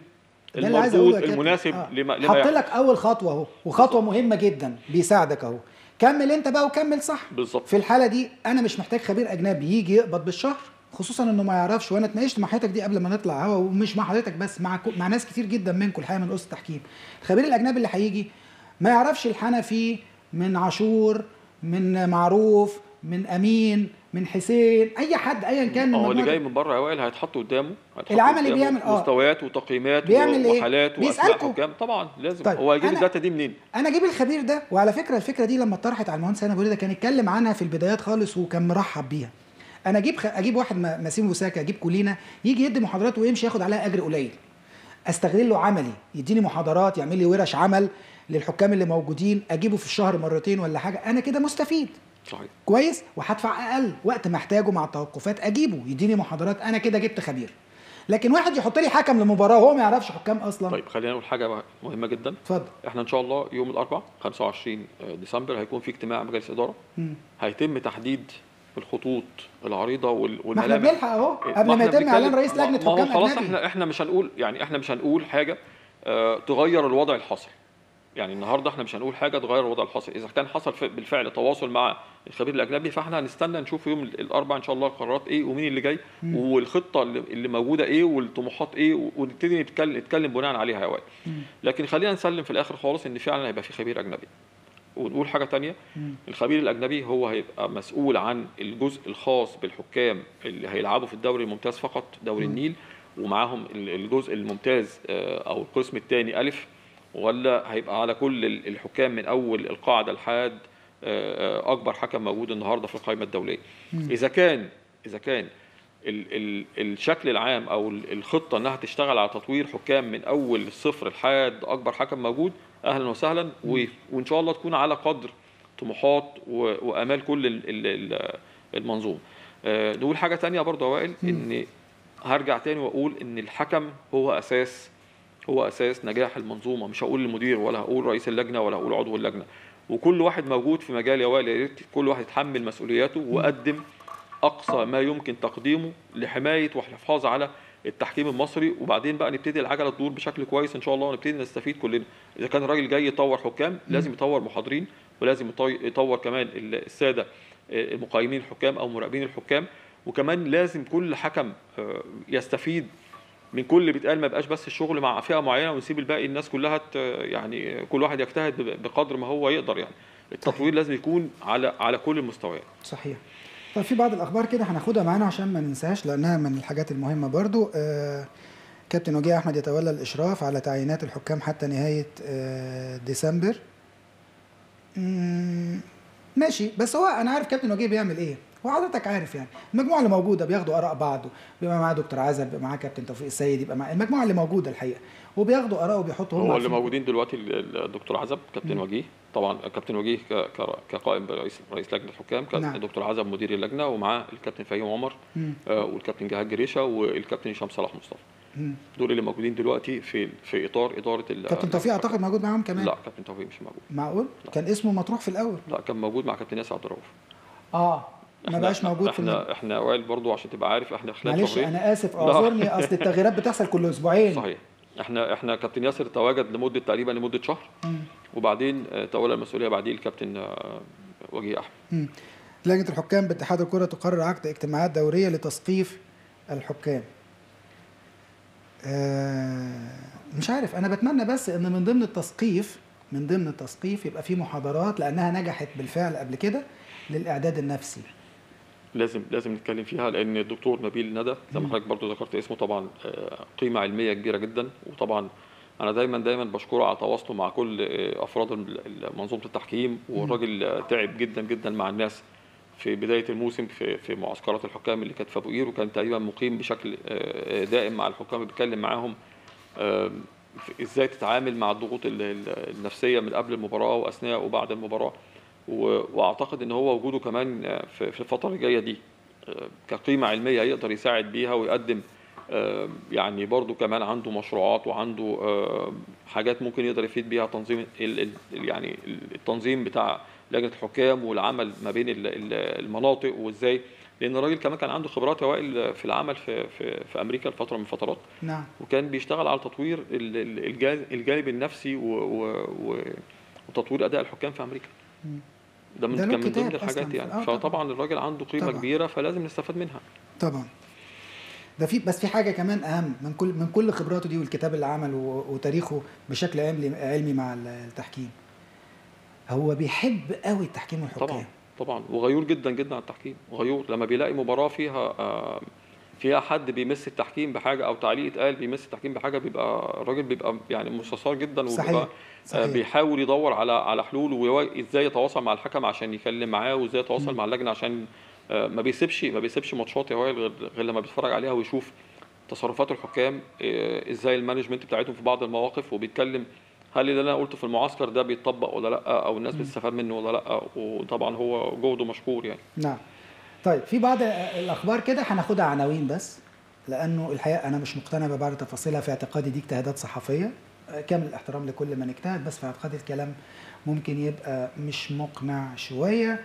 المردود المناسب لما حط لك اول خطوه اهو، وخطوه مهمه جدا بيساعدك اهو. كمل انت بقى وكمل صح. بالظبط. في الحاله دي انا مش محتاج خبير اجنبي يجي يقبض بالشهر، خصوصا انه ما يعرفش. وانا اتناقشت مع حضرتك دي قبل ما نطلع هوا، ومش مع حضرتك بس، مع ناس كتير جدا منكم الحقيقه من اسس التحكيم. الخبير الاجنبي اللي هيجي ما يعرفش الحنفي من عاشور، من معروف، من امين، من حسين، اي حد ايا كان. هو اللي جاي من بره يا وائل هيتحط قدامه العمل اللي بيعمل مستويات وتقييمات وحالات واسماء حكام. طبعا لازم. طيب هو هيجيب الداتا دي منين؟ انا اجيب الخبير ده. وعلى فكره الفكره دي لما اتطرحت على المهندس هاني ده كان اتكلم عنها في البدايات خالص وكان مرحب بيها. انا اجيب واحد ماسيم بوساكا، اجيب كولينا يجي يدي محاضرات ويمشي ياخد عليها اجر قليل، استغل له عملي، يديني محاضرات، يعمل لي ورش عمل للحكام اللي موجودين، اجيبه في الشهر مرتين ولا حاجه، انا كده مستفيد. صحيح. كويس. وهدفع اقل وقت ما احتاجه مع التوقفات، اجيبه يديني محاضرات، انا كده جبت خبير. لكن واحد يحط لي حكم لمباراه وهو ما يعرفش حكام اصلا. طيب خلينا نقول حاجه مهمه جدا. اتفضل. احنا ان شاء الله يوم الاربعاء 25 ديسمبر هيكون في اجتماع مجلس اداره، هيتم تحديد بالخطوط العريضه ما احنا والملامح. بنلحق اهو ما قبل ما احنا يتم اعلان بنتكلم، رئيس لجنه ما هو حكام خلاص اجنبي. احنا مش هنقول، يعني احنا مش هنقول حاجه تغير الوضع الحاصل. يعني النهارده احنا مش هنقول حاجه تغير الوضع الحاصل. اذا كان حصل بالفعل تواصل مع الخبير الاجنبي، فاحنا هنستنى نشوف يوم الاربعاء ان شاء الله القرارات ايه، ومين اللي جاي، والخطه اللي موجوده ايه، والطموحات ايه، ونبتدي نتكلم بناء عليها يا وائل. لكن خلينا نسلم في الاخر خالص ان فعلا هيبقى في خبير اجنبي. ونقول حاجه تانية، الخبير الاجنبي هو هيبقى مسؤول عن الجزء الخاص بالحكام اللي هيلعبوا في الدوري الممتاز فقط، دوري النيل، ومعاهم الجزء الممتاز او القسم الثاني الف، ولا هيبقى على كل الحكام من اول القاعده لحد اكبر حكم موجود النهارده في القائمه الدوليه. اذا كان الشكل العام او الخطه انها تشتغل على تطوير حكام من اول الصفر لحد اكبر حكم موجود، اهلا وسهلا، وان شاء الله تكون على قدر طموحات وامال كل المنظومه. نقول حاجه تانية برضه يا وائل، ان هرجع تاني واقول ان الحكم هو اساس نجاح المنظومه. مش هقول المدير ولا هقول رئيس اللجنه ولا هقول عضو اللجنه، وكل واحد موجود في مجال يا وائل، يا ريت كل واحد يتحمل مسؤولياته وقدم اقصى ما يمكن تقديمه لحمايه والحفاظ على التحكيم المصري. وبعدين بقى نبتدي العجله تدور بشكل كويس ان شاء الله، ونبتدي نستفيد كلنا. اذا كان الراجل جاي يطور حكام، لازم يطور محاضرين، ولازم يطور كمان الساده المقيمين الحكام او مراقبين الحكام، وكمان لازم كل حكم يستفيد من كل اللي بيتقال، ما يبقاش بس الشغل مع فئه معينه ونسيب الباقي الناس كلها يعني كل واحد يجتهد بقدر ما هو يقدر. يعني التطوير لازم يكون على كل المستويات. صحيح. طيب في بعض الاخبار كده هناخدها معانا عشان ما ننساهاش لانها من الحاجات المهمه برضو. كابتن وجيه احمد يتولى الاشراف على تعيينات الحكام حتى نهايه ديسمبر. ماشي، بس هو انا عارف كابتن وجيه بيعمل ايه، وحضرتك عارف يعني المجموعه اللي موجوده بياخدوا اراء بعض، بيبقى معاه دكتور عزب، بيبقى معاه كابتن توفيق السيد، يبقى معاه المجموعه اللي موجوده الحقيقه، وبياخدوا اراء وبيحطوا هم هو اللي موجودين دلوقتي الدكتور عزب، كابتن وجيه طبعا، كابتن وجيه كقائم رئيس لجنه الحكام، كان الدكتور عزب مدير اللجنه، ومعاه الكابتن فهيم عمر والكابتن جهاد جريشه والكابتن هشام صلاح مصطفى. دول اللي موجودين دلوقتي في اطار اداره كابتن توفيق اعتقد موجود معاهم كمان. لا كابتن توفيق مش موجود. معقول؟ كان اسمه مطروح في الاول. لا كان موجود مع كابتن ياسر عبد الرؤوف. ما بقاش موجود في احنا وائل برضو عشان تبقى عارف، احنا خلال معلش شهرين. انا اسف اعذرني، اصل التغييرات بتحصل كل اسبوعين. صحيح. احنا كابتن ياسر تواجد لمده شهر، وبعدين تولى المسؤوليه بعديه الكابتن وجيه احمد. لجنه الحكام باتحاد الكره تقرر عقد اجتماعات دوريه لتثقيف الحكام. مش عارف، انا بتمنى بس ان من ضمن التثقيف يبقى في محاضرات، لانها نجحت بالفعل قبل كده للاعداد النفسي. لازم نتكلم فيها، لان الدكتور نبيل ندى زي ما حضرتك برضه ذكرت اسمه طبعا قيمه علميه كبيره جدا، وطبعا انا دايما بشكره على تواصله مع كل افراد منظومه التحكيم، والراجل تعب جدا جدا مع الناس في بدايه الموسم في معسكرات الحكام اللي كانت في ابو قير، وكان تقريبا مقيم بشكل دائم مع الحكام، بيتكلم معاهم ازاي تتعامل مع الضغوط النفسيه من قبل المباراه واثناء وبعد المباراه. واعتقد ان هو وجوده كمان في الفتره اللي جايه دي كقيمه علميه يقدر يساعد بيها ويقدم، يعني برضو كمان عنده مشروعات وعنده حاجات ممكن يقدر يفيد بيها تنظيم يعني التنظيم بتاع لجنه الحكام والعمل ما بين المناطق، وازاي، لان الراجل كمان كان عنده خبرات يا وائل في العمل في امريكا لفتره من الفترات. نعم. وكان بيشتغل على تطوير الجانب النفسي وتطوير اداء الحكام في امريكا. ده كان من ضمن الحاجات يعني. فطبعا الراجل عنده قيمه كبيره، فلازم نستفاد منها طبعا. ده بس في حاجه كمان اهم من كل خبراته دي والكتاب اللي عمله وتاريخه بشكل علمي مع التحكيم، هو بيحب قوي التحكيم والحكام. طبعا وغيور جدا جدا على التحكيم، غيور لما بيلاقي مباراه فيها حد بيمس التحكيم بحاجه او تعليق اتقال بيمس التحكيم بحاجه، بيبقى الراجل بيبقى يعني مستثار جدا، وبيبقى بيحاول يدور على حلول، وازاي يتواصل مع الحكم عشان يكلم معاه، وازاي يتواصل مع اللجنه عشان ما بيسيبش ماتشات يا وائل غير لما بيتفرج عليها ويشوف تصرفات الحكام، ازاي المانجمنت بتاعتهم في بعض المواقف، وبيتكلم هل اللي انا قلته في المعسكر ده بيتطبق ولا لا، او الناس بتستفاد منه ولا لا. وطبعا هو جهده مشكور يعني. نعم. طيب في بعض الاخبار كده هناخدها عناوين بس، لانه الحقيقه انا مش مقتنع ببعض تفاصيلها، في اعتقادي دي اجتهادات صحفيه، كامل الاحترام لكل من اجتهد، بس في اعتقادي الكلام ممكن يبقى مش مقنع شويه.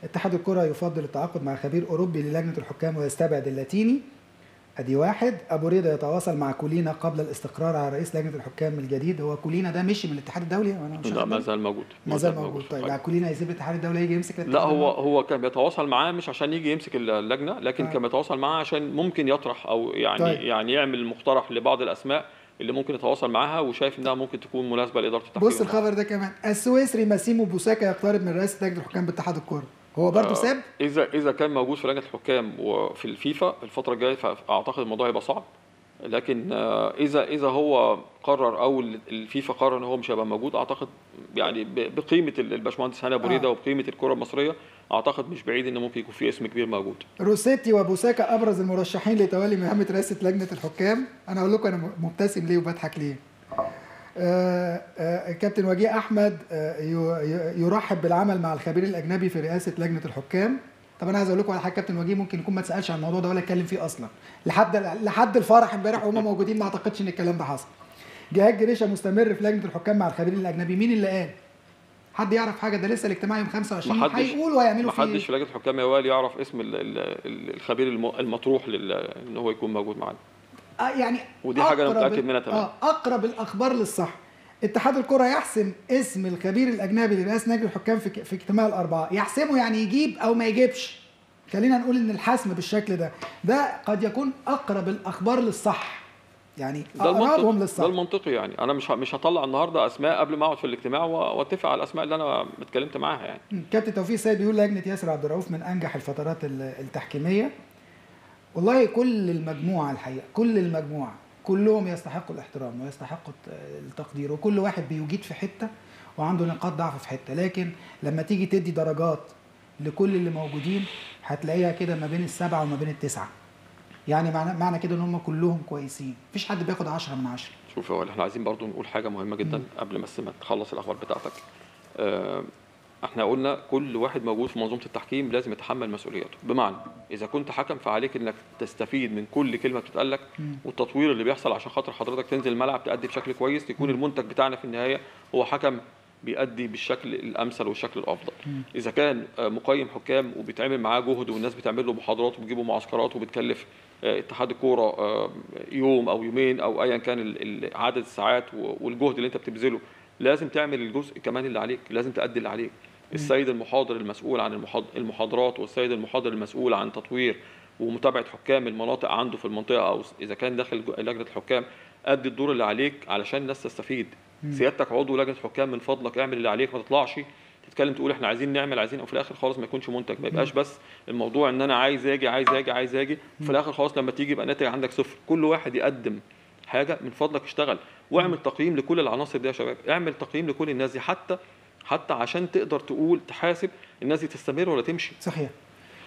اتحاد الكره يفضل التعاقد مع خبير اوروبي للجنه الحكام ويستبعد اللاتيني. ادي واحد. ابو ريده يتواصل مع كولينا قبل الاستقرار على رئيس لجنه الحكام الجديد. هو كولينا ده مشي من الاتحاد الدولي وانا مش لا، ما زال موجود. ما زال موجود. طيب يعني كولينا يسيب الاتحاد الدولي يجي يمسك الاتحاد؟ لا، هو كان بيتواصل معاه مش عشان يجي يمسك اللجنه، لكن كان بيتواصل معاه عشان ممكن يطرح او يعني طيب. يعني يعمل مقترح لبعض الاسماء اللي ممكن يتواصل معاها وشايف انها ممكن تكون مناسبه لاداره التحكيم. بص الخبر ده كمان، السويسري ماسيمو بوساكا يقترب من رئاسه لجنه الحكام باتحاد الكره. هو برضه ساب؟ اذا كان موجود في لجنه الحكام وفي الفيفا الفتره الجايه فاعتقد الموضوع هيبقى صعب. لكن اذا هو قرر او الفيفا قرر ان هو مش هيبقى موجود، اعتقد يعني بقيمه الباشمهندس هاني ابو ريده وبقيمه الكره المصريه، اعتقد مش بعيد ان ممكن يكون في اسم كبير موجود. روسيتي وبوساكا ابرز المرشحين لتولي مهمه رئاسه لجنه الحكام. انا اقول لكم انا مبتسم ليه وبضحك ليه. كابتن وجيه احمد يرحب بالعمل مع الخبير الاجنبي في رئاسه لجنه الحكام. طب انا عايز اقول لكم على حاجه، كابتن وجيه ممكن يكون ما اتسالش عن الموضوع ده ولا اتكلم فيه اصلا لحد الفرح امبارح وهم موجودين، ما اعتقدش ان الكلام ده حصل. جهاد جريشه مستمر في لجنه الحكام مع الخبير الاجنبي. مين اللي قال؟ حد يعرف حاجه؟ ده لسه الاجتماع يوم 25 هيقولوا وهيعملوا فيه. محدش في لجنه الحكام يا وائل يعرف اسم الخبير المطروح ان هو يكون موجود معانا. يعني ودي حاجه انا متاكد منها تمام. اقرب الاخبار للصح. اتحاد الكره يحسم اسم الخبير الاجنبي لرئاسه لجنه الحكام في اجتماع الاربعاء. يحسمه يعني يجيب او ما يجيبش. خلينا نقول ان الحسم بالشكل ده قد يكون اقرب الاخبار للصح، يعني اقربهم للصح. ده المنطقي. يعني انا مش هطلع النهارده اسماء قبل ما اقعد في الاجتماع واتفق على الاسماء اللي انا اتكلمت معاها. يعني كابتن توفيق السيد بيقول لجنه ياسر عبد الرؤوف من انجح الفترات التحكيميه. والله كل المجموعه الحقيقه كل المجموعه كلهم يستحقوا الاحترام ويستحقوا التقدير، وكل واحد بيجيد في حته وعنده نقاط ضعف في حته، لكن لما تيجي تدي درجات لكل اللي موجودين هتلاقيها كده ما بين السبعه وما بين التسعه. يعني معنى كده ان هم كلهم كويسين، مفيش حد بياخد 10 من 10. شوف يا وائل، احنا عايزين برضو نقول حاجه مهمه جدا قبل ما تخلص الاخبار بتاعتك. احنا قلنا كل واحد موجود في منظومه التحكيم لازم يتحمل مسؤولياته. بمعنى اذا كنت حكم فعليك انك تستفيد من كل كلمه بتتقال لك والتطوير اللي بيحصل عشان خاطر حضرتك تنزل الملعب تأدي بشكل كويس، يكون المنتج بتاعنا في النهايه هو حكم بيأدي بالشكل الامثل والشكل الافضل. اذا كان مقيم حكام وبيتعمل معاه جهد والناس بتعمل له محاضرات وبتجيبوا معسكرات وبتكلف اتحاد الكوره يوم او يومين او ايا كان عدد الساعات والجهد اللي انت بتبذله، لازم تعمل الجزء كمان اللي عليك، لازم تأدي اللي عليك. السيد المحاضر المسؤول عن المحاضرات والسيد المحاضر المسؤول عن تطوير ومتابعه حكام المناطق عنده في المنطقه، او اذا كان داخل لجنه الحكام، ادي الدور اللي عليك علشان الناس تستفيد. سيادتك عضو لجنه حكام، من فضلك اعمل اللي عليك، ما تطلعش تتكلم تقول احنا عايزين نعمل عايزين، او في الاخر خالص ما يكونش منتج، ما يبقاش بس الموضوع ان انا عايز اجي وفي الاخر خالص لما تيجي يبقى الناتج عندك صفر. كل واحد يقدم حاجه، من فضلك اشتغل واعمل تقييم لكل العناصر دي يا شباب، اعمل تقييم لكل الناس دي حتى عشان تقدر تقول تحاسب الناس دي تستمر ولا تمشي. صحيح.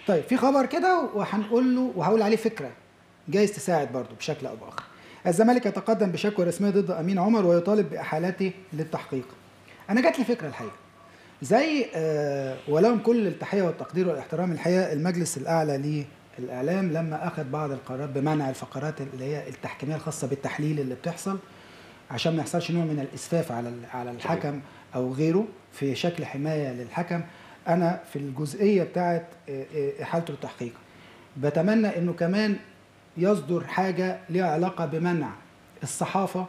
طيب في خبر كده وهنقول له وهقول عليه فكره جايز تساعد برضه بشكل او باخر. الزمالك يتقدم بشكوى رسميه ضد امين عمر ويطالب باحالته للتحقيق. انا جات لي فكره الحقيقه زي ولهم كل التحيه والتقدير والاحترام. الحقيقه المجلس الاعلى للاعلام لما اخذ بعض القرارات بمنع الفقرات اللي هي التحكيميه الخاصه بالتحليل اللي بتحصل عشان ما يحصلش نوع من الاسفاف على الحكم او غيره في شكل حمايه للحكم. انا في الجزئيه بتاعه احالته للتحقيق بتمنى انه كمان يصدر حاجه ليها علاقه بمنع الصحافه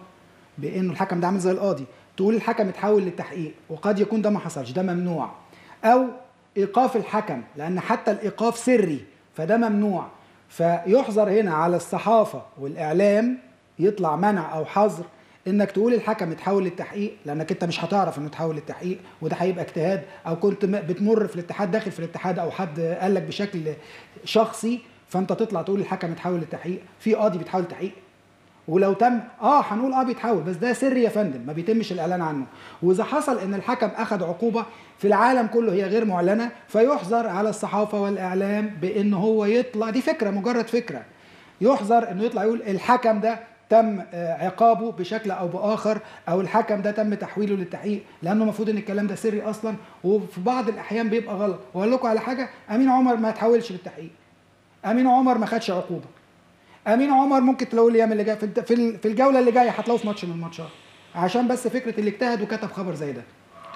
بانه الحكم ده عامل زي القاضي، تقول الحكم اتحول للتحقيق وقد يكون ده ما حصلش، ده ممنوع. او ايقاف الحكم، لان حتى الايقاف سري فده ممنوع. فيحظر هنا على الصحافه والاعلام يطلع منع او حظر انك تقول الحكم اتحول للتحقيق، لانك انت مش هتعرف انه اتحول للتحقيق، وده هيبقى اجتهاد، او كنت بتمر في الاتحاد داخل في الاتحاد او حد قال لك بشكل شخصي فانت تطلع تقول الحكم اتحول للتحقيق. في قاضي بيتحول للتحقيق ولو تم هنقول بيتحول، بس ده سري يا فندم ما بيتمش الاعلان عنه. واذا حصل ان الحكم اخذ عقوبه في العالم كله هي غير معلنه فيحظر على الصحافه والاعلام بان هو يطلع، دي فكره مجرد فكره، يحظر انه يطلع يقول الحكم ده تم عقابه بشكل او باخر، او الحكم ده تم تحويله للتحقيق، لانه المفروض ان الكلام ده سري اصلا وفي بعض الاحيان بيبقى غلط. واقول لكم على حاجه، امين عمر ما تحولش للتحقيق، امين عمر ما خدش عقوبه، امين عمر ممكن تلاقوا الايام اللي جايه في الجوله اللي جايه هتلاقوه في ماتش من الماتشات، عشان بس فكره اللي اجتهد وكتب خبر زي ده.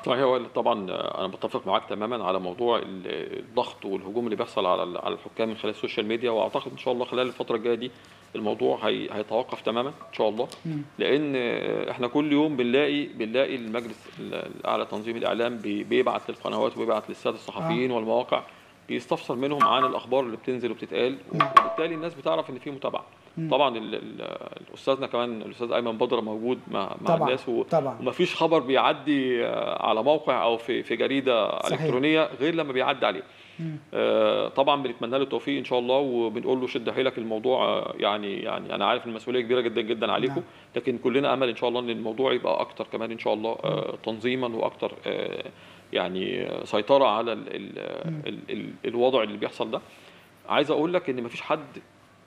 صحيح. هو طبعا انا بتفق معاك تماما على موضوع الضغط والهجوم اللي بيحصل على الحكام من خلال السوشيال ميديا، واعتقد ان شاء الله خلال الفتره الجايه دي الموضوع هيتوقف تماما ان شاء الله. لان احنا كل يوم بنلاقي المجلس الاعلى تنظيم الاعلام بيبعت للقنوات وبيبعت للساده الصحفيين والمواقع، بيستفسر منهم عن الاخبار اللي بتنزل وبتتقال، وبالتالي الناس بتعرف ان في متابعه. طبعا الاستاذنا كمان الاستاذ ايمن بدر موجود مع الناس، ومفيش خبر بيعدي على موقع او في جريده صحيح. الكترونيه غير لما بيعدي عليه. طبعا بنتمنى له التوفيق ان شاء الله، وبنقول له شد حيلك. الموضوع يعني انا عارف ان المسؤوليه كبيره جدا جدا عليكم، لكن كلنا امل ان شاء الله ان الموضوع يبقى اكتر كمان ان شاء الله تنظيما، واكتر يعني سيطره على الوضع اللي بيحصل ده. عايز اقول لك ان مفيش حد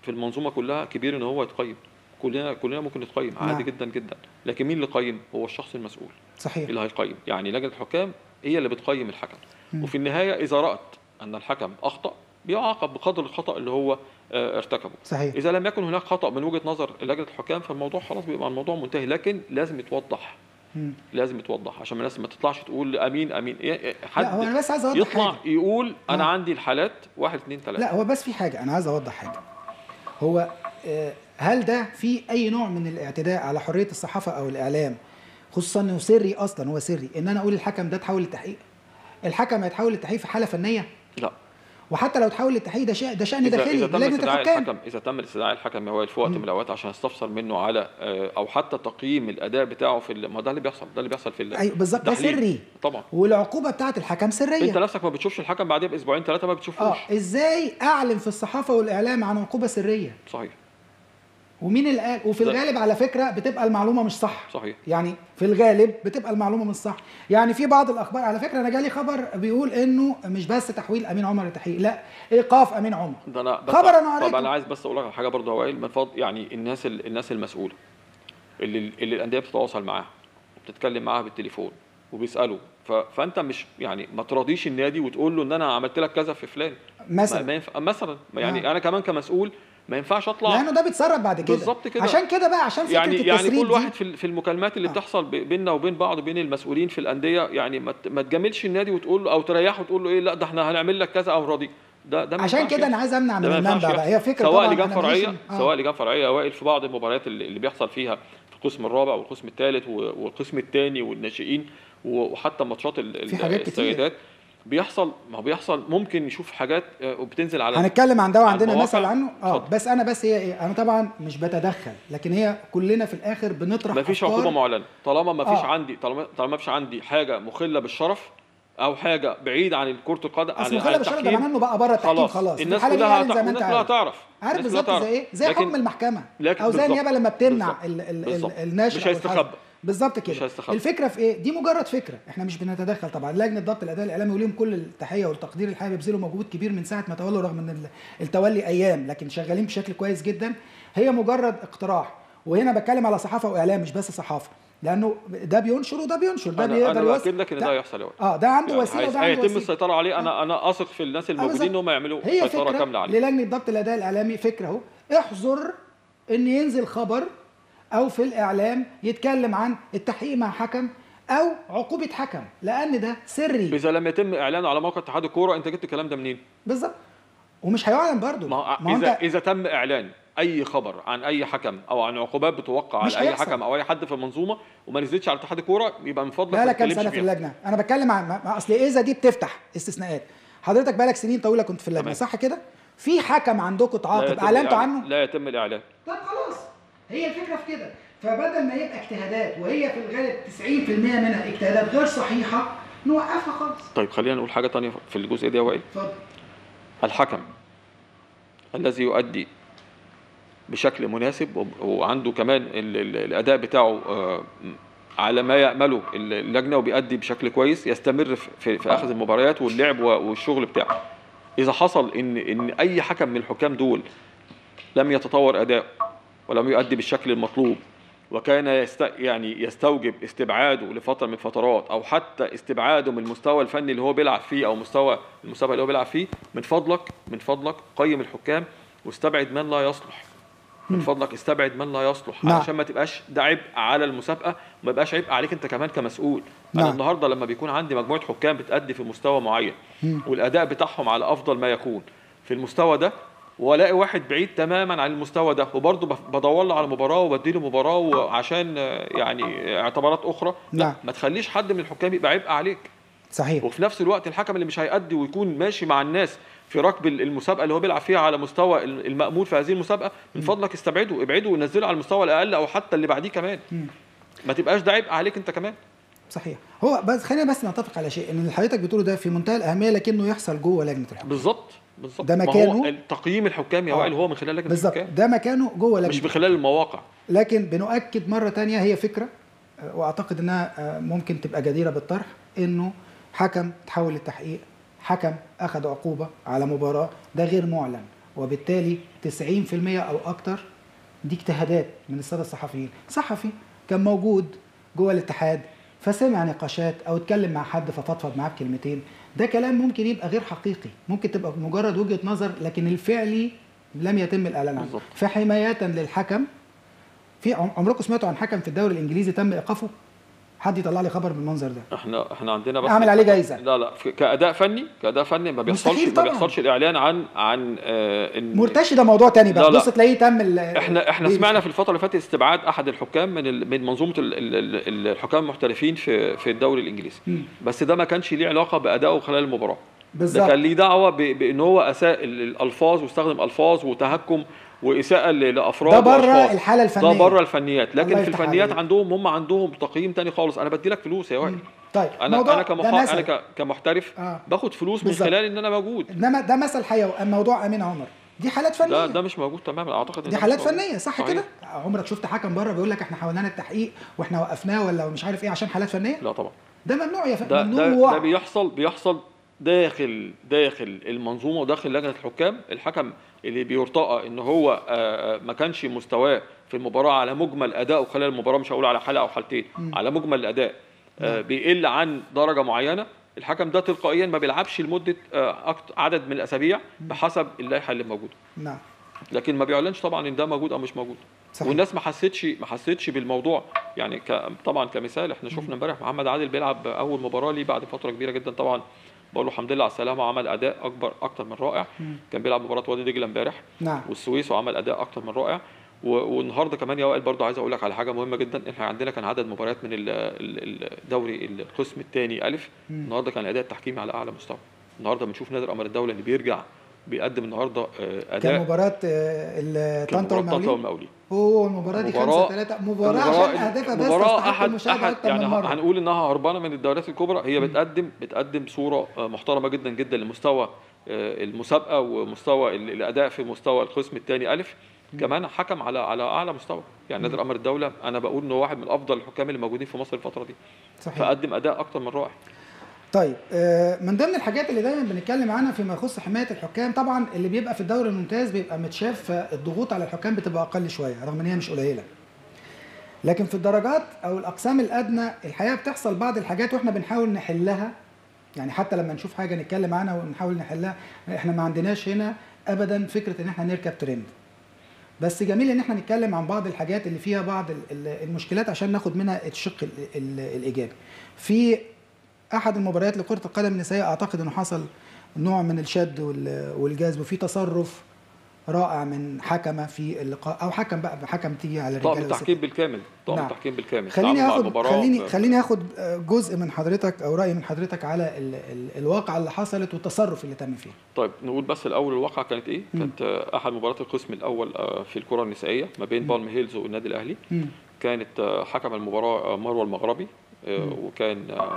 في المنظومه كلها كبير ان هو يتقيم. كلنا ممكن نتقيم عادي جدا جدا، لكن مين اللي قيم؟ هو الشخص المسؤول صحيح اللي هيقيم. يعني لجنه الحكام هي اللي بتقيم الحكم، وفي النهايه اذا رأت ان الحكم اخطأ بيعاقب بقدر الخطأ اللي هو ارتكبه. صحيح. اذا لم يكن هناك خطأ من وجهه نظر لجنه الحكام فالموضوع خلاص بيبقى الموضوع منتهي، لكن لازم يتوضح. لازم يتوضح عشان الناس ما تطلعش تقول امين حد لا، هو انا بس عايز اوضح يطلع حاجة. يقول انا عندي الحالات 1 2 3. لا، هو بس في حاجه انا عايز اوضح حاجه. هو هل ده في اي نوع من الاعتداء على حريه الصحافه او الاعلام، خصوصا انه سري اصلا، هو سري، ان انا اقول الحكم ده تحول للتحقيق؟ الحكم هيتحول للتحقيق في حاله فنيه؟ لا. وحتى لو تحول للتحقيق ده شأن داخلي لجنه الحكام. اذا تم استدعاء الحكم هو في وقت من الاوقات عشان يستفسر منه على او حتى تقييم الاداء بتاعه ما ده اللي بيحصل في ايوه بالظبط، ده سري طبعا، والعقوبه بتاعه الحكم سريه. انت نفسك ما بتشوفش الحكم بعدين باسبوعين 3 ما بتشوفوش. ازاي اعلن في الصحافه والاعلام عن عقوبه سريه؟ صحيح. ومين اللي قال؟ وفي الغالب على فكره بتبقى المعلومه مش صح. صحيح. يعني في الغالب بتبقى المعلومه مش صح. يعني في بعض الاخبار، على فكره انا جالي خبر بيقول انه مش بس تحويل امين عمر لتحقيق، لا، ايقاف امين عمر. ده انا خبر انا قريته. طب انا عايز بس اقول لك حاجه برضه يا وائل، من فضل يعني الناس المسؤوله اللي الانديه بتتواصل معاها وبتتكلم معاها بالتليفون وبيسالوا، فانت مش يعني ما تراضيش النادي وتقول له ان انا عملت لك كذا في فلان مثلا يعني انا كمان كمسؤول ما ينفعش اطلع، لانه ده بيتسرب بعد كده. بالظبط كده. عشان كده بقى، عشان فكره التسريب يعني كل واحد في المكالمات اللي بتحصل بيننا وبين بعض بين المسؤولين في الانديه، يعني ما تجاملش النادي وتقول له او تريحه وتقول له ايه لا ده احنا هنعمل لك كذا او راضي. ده عشان كده انا عايز امنع من المنبع بقى. هي فكره سواء لجان فرعيه سواء لجان فرعيه وائل في بعض المباريات اللي بيحصل فيها في القسم الرابع والقسم الثالث والقسم الثاني والناشئين، وحتى ماتشات السيدات بيحصل ممكن نشوف حاجات وبتنزل على هنتكلم عن ده وعندنا مثل عنه. بس انا بس هي ايه، انا طبعا مش بتدخل، لكن هي كلنا في الاخر بنطرح مفيش عقوبه معلنه طالما ما فيش عندي حاجه مخله بالشرف او حاجه بعيد عن كره القدم عن مخله بالشرف، ده معناه انه بقى بره التحكيم خلاص. الناس كلها تعرف عارف بالظبط زي ايه، زي حكم المحكمه او زي النيابه لما بتمنع الناشر مش هيستخبى بالظبط كده. الفكره في ايه؟ دي مجرد فكره، احنا مش بنتدخل طبعا. لجنه ضبط الاداء الاعلامي وليهم كل التحيه والتقدير الحقيقي، بيبذلوا مجهود كبير من ساعه ما تولوا، رغم ان التولي ايام، لكن شغالين بشكل كويس جدا. هي مجرد اقتراح، وهنا بتكلم على صحافه واعلام مش بس صحافه، لانه ده بينشر وده بينشر، ده بيقدر يوصل. انا باكد لك ان ده هيحصل يا ده عنده وسيله وده عنده وسيله هيتم السيطره عليه. انا اثق في الناس الموجودين ان هم يعملوا سيطره كامله عليه. للجنه ضبط الاداء الاعلامي فكره اهو، احذر ان ينزل خبر او في الاعلام يتكلم عن التحقيق مع حكم او عقوبه حكم، لان ده سري. اذا لم يتم اعلانه على موقع اتحاد الكوره، انت جبت الكلام ده منين؟ بالظبط، ومش هيعلن برضه. اذا تم اعلان اي خبر عن اي حكم او عن عقوبات بتوقع على اي حكم او اي حد في المنظومه وما نزلتش على اتحاد الكوره، يبقى من فضلك ما تتكلمش فيها. في اللجنه انا بتكلم عن اصل اذا دي بتفتح استثناءات. حضرتك بقالك سنين طويله كنت في اللجنه، صح كده؟ في حكم عندكم اتعاقب اعلنتوا عنه؟ لا يتم الاعلان. طب خلاص، هي الفكره في كده. فبدل ما يبقى اجتهادات، وهي في الغالب 90% منها اجتهادات غير صحيحه، نوقفها خالص. طيب خلينا نقول حاجه ثانيه في الجزء ده يا وائل. اتفضل. الحكم الذي يؤدي بشكل مناسب وعنده كمان الاداء بتاعه على ما يأمله اللجنه وبيأدي بشكل كويس، يستمر في اخذ المباريات واللعب والشغل بتاعه. اذا حصل ان اي حكم من الحكام دول لم يتطور اداؤه ولم يؤدي بالشكل المطلوب، وكان يستوجب استبعاده لفتره من الفترات، او حتى استبعاده من المستوى الفني اللي هو بيلعب فيه او المستوى اللي هو بيلعب فيه، من فضلك قيم الحكام واستبعد من لا يصلح. من فضلك استبعد من لا يصلح، نعم. علشان ما تبقاش ده عبء على المسابقه وما يبقاش عبء عليك انت كمان كمسؤول. انا نعم. النهارده لما بيكون عندي مجموعه حكام بتأدي في مستوى معين والاداء بتاعهم على افضل ما يكون في المستوى ده، والاقي واحد بعيد تماما عن المستوى ده وبرضه بدور له على مباراه وبديله مباراه وعشان يعني اعتبارات اخرى، نعم. لا ما تخليش حد من الحكام يبقى عبء عليك. صحيح. وفي نفس الوقت الحكم اللي مش هيأدي ويكون ماشي مع الناس في ركب المسابقه اللي هو بيلعب فيها على مستوى المأمول في هذه المسابقه، من فضلك استبعده، ابعده ونزله على المستوى الاقل او حتى اللي بعديه كمان. ما تبقاش ده عبء عليك انت كمان. صحيح. هو بس خلينا بس نتفق على شيء، ان اللي حضرتك بتقوله ده في منتهى الاهميه لكنه يحصل جوه لجنه الحكام. بالظبط. ده مكانه. ما هو تقييم الحكام يا وائل هو من خلال لجنه الحكام. بالظبط، ده مكانه جوه لجنه مش من خلال المواقع. لكن بنؤكد مره ثانيه، هي فكره واعتقد انها ممكن تبقى جديره بالطرح، انه حكم تحول للتحقيق، حكم اخذ عقوبه على مباراه، ده غير معلن، وبالتالي 90% او اكتر دي اجتهادات من الساده الصحفيين. صحفي كان موجود جوه الاتحاد فسمع نقاشات او اتكلم مع حد ففضفض معاه بكلمتين، ده كلام ممكن يبقى غير حقيقي، ممكن تبقى مجرد وجهه نظر لكن الفعلي لم يتم الاعلان عنه. فحمايه للحكم، في عمركم سمعتوا عن حكم في الدوري الانجليزي تم ايقافه؟ حد يطلع لي خبر بالمنظر ده؟ احنا عندنا بس اعمل عليه جايزه. لا كاداء فني ما بيحصلش الاعلان عن مرتشي، ده موضوع تاني بقى. بص تلاقيه تم احنا سمعنا في الفتره اللي فاتت استبعاد احد الحكام من منظومه الحكام المحترفين في الدوري الانجليزي، بس ده ما كانش ليه علاقه بادائه خلال المباراه. بالظبط. ده كان ليه دعوه بان هو اساء الالفاظ واستخدم الفاظ وتهكم واساءه لافراد. ده بره الحاله الفنيه، ده بره الفنيات، لكن في الفنيات هم عندهم تقييم تاني خالص. انا بدي لك فلوس يا وائل. طيب انا كمحترف باخد فلوس بالزبط. من خلال ان انا موجود. انما ده مثل حي. موضوع امين عمر دي حالات فنيه. ده مش موجود تماما اعتقد. دي حالات فنيه صح كده؟ عمرك شفت حكم بره بيقول لك احنا حاولنا التحقيق واحنا وقفناه ولا مش عارف ايه عشان حالات فنيه؟ لا طبعا. ده ممنوع يا فندم. ده بيحصل داخل المنظومه وداخل لجنه الحكام. الحكم اللي بيرتقى ان هو ما كانش مستواه في المباراه على مجمل ادائه خلال المباراه، مش هقول على حلقه او حالتين، على مجمل الاداء بيقل عن درجه معينه، الحكم ده تلقائيا ما بيلعبش لمده عدد من الاسابيع بحسب اللائحه اللي موجوده. نعم. لكن ما بيعلنش طبعا ان ده موجود او مش موجود. صحيح. والناس ما حسيتش بالموضوع. يعني طبعا كمثال احنا شفنا امبارح محمد عادل بيلعب اول مباراه ليه بعد فتره كبيره جدا، طبعا بقول له الحمد لله على السلامه، وعمل اداء اكتر من رائع. كان بيلعب مباراه وادي دجله امبارح. نعم. والسويس، وعمل اداء اكتر من رائع. والنهارده كمان يا وائل برضه عايز اقول لك على حاجه مهمه جدا. احنا عندنا كان عدد مباريات من الدوري القسم الثاني الف. النهارده كان الاداء التحكيمي على اعلى مستوى. النهارده بنشوف نادر قمر الدوله اللي بيرجع بيقدم النهارده اداء. كان مباراه طنطا والمقاولين. المباراه دي 5-3 مباراه عشان اهدافها بس تستحق المشاهده اكتر من مره. هنقول انها هربانه من الدوريات الكبرى. هي بتقدم صوره محترمه جدا جدا لمستوى المسابقه ومستوى الاداء في مستوى القسم الثاني الف. كمان حكم على اعلى مستوى. يعني نادر قمر الدوله انا بقول انه واحد من افضل الحكام اللي موجودين في مصر الفتره دي. صحيح. فقدم اداء اكتر من رائع. طيب من ضمن الحاجات اللي دايما بنتكلم عنها فيما يخص حمايه الحكام، طبعا اللي بيبقى في الدوري الممتاز بيبقى متشاف الضغوط على الحكام بتبقى اقل شويه رغم ان هي مش قليله. لكن في الدرجات او الاقسام الادنى الحقيقه بتحصل بعض الحاجات واحنا بنحاول نحلها. يعني حتى لما نشوف حاجه نتكلم عنها ونحاول نحلها، احنا ما عندناش هنا ابدا فكره ان احنا نركب ترند. بس جميل ان احنا نتكلم عن بعض الحاجات اللي فيها بعض المشكلات عشان ناخد منها الشق الايجابي. في احد المباريات لكره القدم النسائيه اعتقد انه حصل نوع من الشد والجذب، وفي تصرف رائع من حكمه في اللقاء او حكم تيجي على الرجاله. طاقم التحكيم بالكامل. طاقم التحكيم بالكامل. خليني اخد جزء من حضرتك او راي من حضرتك على الواقعه اللي حصلت والتصرف اللي تم فيه. طيب نقول بس الاول الواقعه كانت ايه؟ كانت احد مباريات القسم الاول في الكره النسائيه ما بين بالم هيلز والنادي الاهلي. كانت حكم المباراه مروه المغربي، وكان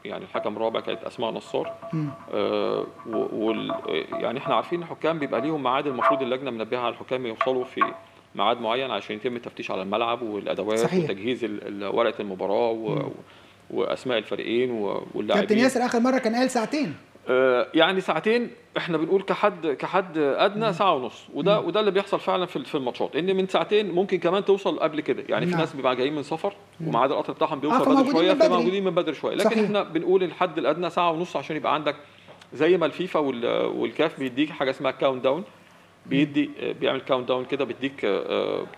يعني الحكم الرابع كانت اسماء نصار. يعني احنا عارفين الحكام بيبقى ليهم ميعاد، المفروض اللجنه منبهه على الحكام يوصلوا في ميعاد معين عشان يتم التفتيش على الملعب والادوات. صحيح. وتجهيز ورقه المباراه واسماء الفريقين واللاعبين. كابتن ياسر اخر مره كان قال ساعتين. يعني ساعتين احنا بنقول كحد ادنى ساعه ونص، وده اللي بيحصل فعلا في الماتشات، ان من ساعتين ممكن كمان توصل قبل كده. يعني في ناس بيبقى جايين من سفر وميعاد القطر بتاعهم بيوصل بدري شويه، فموجودين من بدري شويه. لكن صحيح. احنا بنقول الحد الادنى ساعه ونص عشان يبقى عندك زي ما الفيفا والكاف بيديك حاجه اسمها كاونت داون. بيعمل كاونت داون كده، بيديك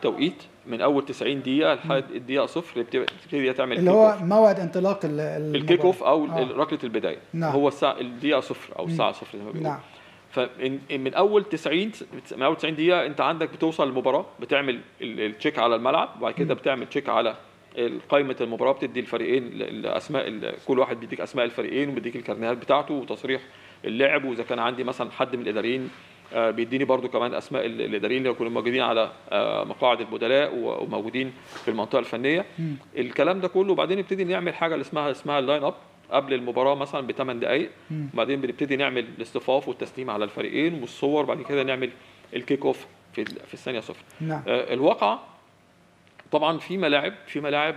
توقيت من اول 90 دقيقه لحد الدقيقه 0 بتبتدي تعمل اللي هو موعد انطلاق الكيك اوف او ركله البدايه. نعم. هو الساعه الدقيقه 0 او الساعه 0 زي ما بيقولوا. نعم. فمن اول 90 دقيقه انت عندك بتوصل للمباراه، بتعمل التشيك على الملعب، وبعد كده بتعمل تشيك على قائمه المباراه، بتدي الفريقين الاسماء، كل واحد بيديك اسماء الفريقين وبيديك الكارنيهات بتاعته وتصريح اللعب، واذا كان عندي مثلا حد من الاداريين بيديني برضو كمان اسماء الاداريين اللي يكونوا موجودين على مقاعد البدلاء وموجودين في المنطقه الفنيه. الكلام ده كله، وبعدين نبتدي نعمل حاجه اللي اسمها اللاين اب قبل المباراه مثلا ب8 دقائق، وبعدين بنبتدي نعمل الاصطفاف والتسليم على الفريقين والصور، بعد كده نعمل الكيك اوف في الثانيه 0. نعم. الواقعه طبعا في ملاعب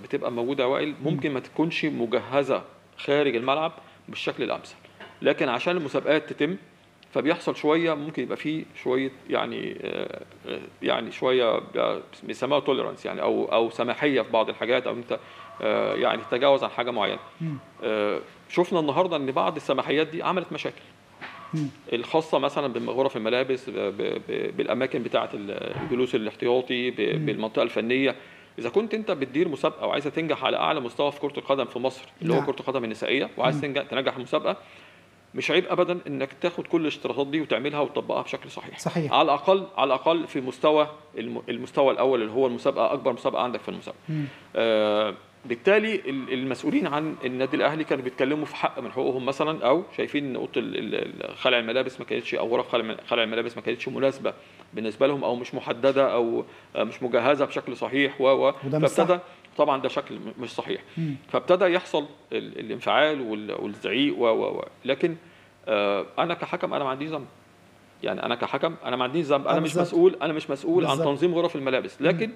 بتبقى موجوده وائل ممكن ما تكونش مجهزه خارج الملعب بالشكل الامثل، لكن عشان المسابقات تتم فبيحصل شويه، ممكن يبقى فيه شويه يعني شويه بيسموها توليرانس يعني او سماحيه في بعض الحاجات، او انت يعني تتجاوز عن حاجه معينه. شفنا النهارده ان بعض السماحيات دي عملت مشاكل الخاصه مثلا بغرف الملابس، بالاماكن بتاعه الجلوس الاحتياطي، بالمنطقه الفنيه. اذا كنت انت بتدير مسابقه وعايزه تنجح على اعلى مستوى في كره القدم في مصر اللي هو كره القدم النسائيه، وعايز تنجح المسابقه، مش عيب ابدا انك تاخد كل الاشتراطات دي وتعملها وتطبقها بشكل صحيح. على الاقل في المستوى الاول اللي هو المسابقه، اكبر مسابقه عندك في المسابقه. بالتالي المسؤولين عن النادي الاهلي كانوا بيتكلموا في حق من حقوقهم مثلا، او شايفين ان اوضه خلع الملابس ما كانتش، او غرف خلع الملابس ما كانتش مناسبه بالنسبه لهم، او مش محدده، او مش مجهزه بشكل صحيح فابتدى طبعا ده شكل مش صحيح. فابتدى يحصل الانفعال والزعيق لكن انا كحكم انا ما عنديش ذنب، يعني انا كحكم انا ما عنديش ذنب، انا مش مسؤول عن تنظيم غرف الملابس، لكن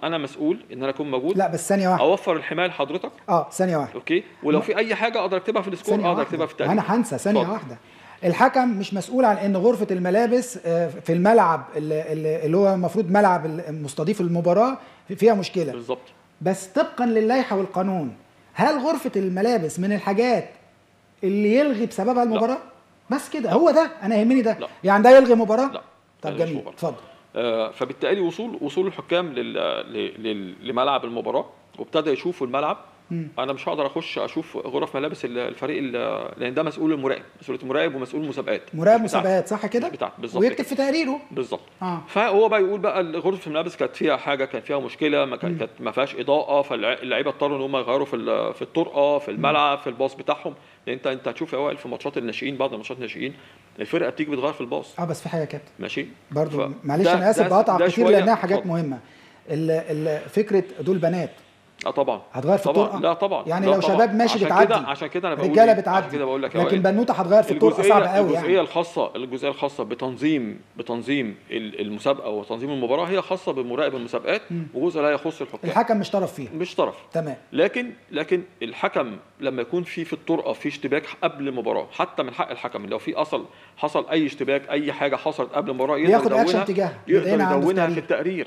انا مسؤول ان انا اكون موجود. لا بس ثانيه واحده، اوفر الحمايه لحضرتك. ثانيه واحده، اوكي، ولو في اي حاجه اقدر اكتبها في السكور اقدر اكتبها في التاريخ. انا هنسى ثانيه واحده، الحكم مش مسؤول عن ان غرفه الملابس في الملعب اللي هو المفروض ملعب مستضيف المباراه فيها مشكله بالظبط، بس طبقا للائحه والقانون هل غرفه الملابس من الحاجات اللي يلغي بسببها المباراه؟ بس كده هو ده انا يهمني ده. يعني ده يلغي مباراه؟ لا. طب جميل، اتفضل. فبالتالي وصول الحكام لملعب المباراه وابتدى يشوفوا الملعب. انا مش هقدر اخش اشوف غرف ملابس الفريق لان ده مسؤول مسؤوليه المراقب ومسؤول مسابقات صح كده؟ بالظبط، ويكتب في تقريره بالظبط. فهو بقى يقول بقى غرفه الملابس كانت فيها حاجه، كان فيها مشكله، ما فيهاش اضاءه، فاللعيبه اضطروا ان هم يغيروا في الطرقه في الملعب في الباص بتاعهم، لان انت هتشوف يا وائل في ماتشات الناشئين، بعض ماتشات الناشئين الفرقه بتيجي بتغير في الباص. بس في حاجه يا كابتن ماشي برضو معلش انا اسف بقطع كتير لانها حاجات مهمه. فكره دول بنات طبعا هتغير في الطرقه؟ لا طبعا، يعني لا لو طبعا. شباب ماشي بتعدي، عشان كده انا بقول رجاله بتعدي، عشان كده بقول لك لكن بنوته هتغير في الطرقه صعب قوي. الجزئيه الخاصه بتنظيم المسابقه وتنظيم المباراه هي خاصه بمراقب المسابقات، وجزء لا يخص الحكم مش طرف فيها، مش طرف، تمام. لكن الحكم لما يكون في الطرقه في اشتباك قبل المباراه، حتى من حق الحكم لو في حصل اي اشتباك، اي حاجه حصلت قبل المباراه ياخد اكشن تجاهها، يدونها في التقرير.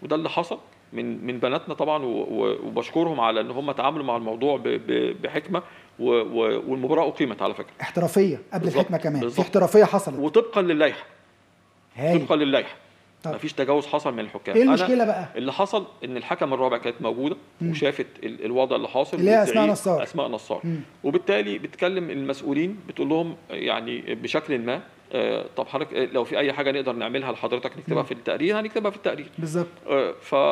وده اللي حصل من بناتنا طبعا، وبشكرهم على ان هم تعاملوا مع الموضوع بحكمه، والمباراه اقيمت على فكره احترافيه قبل الحكمه كمان، في احترافيه حصلت وطبقا للائحه. مفيش تجاوز حصل من الحكام. ايه المشكله بقى؟ اللي حصل ان الحكم الرابع كانت موجوده وشافت الوضع اللي حاصل، اللي هي اسماء نصار. وبالتالي بتكلم المسؤولين بتقول لهم يعني بشكل ما طب حضرتك لو في اي حاجه نقدر نعملها لحضرتك نكتبها في التقرير، هنكتبها في التقرير بالظبط.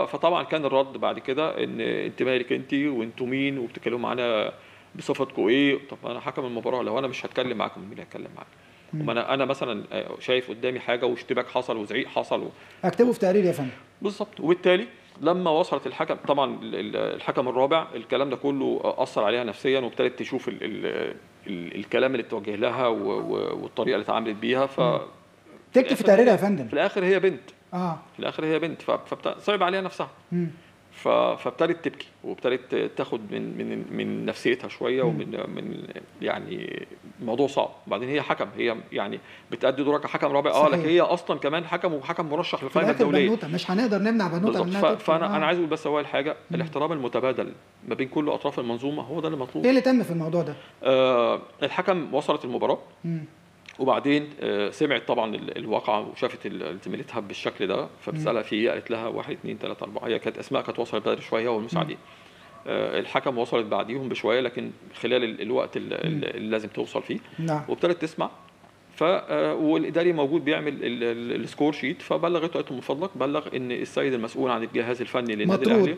فطبعا كان الرد بعد كده ان انت مالك انت وانتوا مين وبتتكلموا معانا بصفتكم ايه؟ طب انا حكم المباراه، لو انا مش هتكلم معاكم مين اللي هيتكلم معاكم؟ انا مثلا شايف قدامي حاجه واشتباك حصل وزعيق حصل اكتبه في تقرير يا فندم. بالظبط. وبالتالي لما وصلت الحكم طبعا الحكم الرابع الكلام ده كله اثر عليها نفسيا، وابتدت تشوف الكلام اللي اتوجه لها والطريقه اللي اتعاملت بيها. تكتب في تقريرها يا فندم. في الاخر هي بنت فصعب عليها نفسها. فابتدت تبكي وابتدت تاخد من نفسيتها شويه، ومن يعني الموضوع صعب. وبعدين هي حكم، هي يعني بتأدي دورها كحكم رابع، لكن هي اصلا كمان حكم وحكم مرشح للقائمه الدوليه. بنوته مش هنقدر نمنع بنوته منها. فانا عايز اقول بس اول حاجه الاحترام المتبادل ما بين كل اطراف المنظومه هو ده اللي مطلوب. ايه اللي تم في الموضوع ده؟ الحكم وصلت المباراه وبعدين سمعت طبعا الواقعه وشافت زميلتها بالشكل ده، فبتسالها في ايه، قالت لها 1 2 3 4. هي كانت اسماء كانت وصلت بدري شويه والمساعدين. الحكم وصلت بعديهم بشويه، لكن خلال الوقت اللي لازم توصل فيه. نعم. وابتدت تسمع. والاداري موجود بيعمل السكور شيت، فبلغته قالت له من فضلك بلغ ان السيد المسؤول عن الجهاز الفني للنادي الاهلي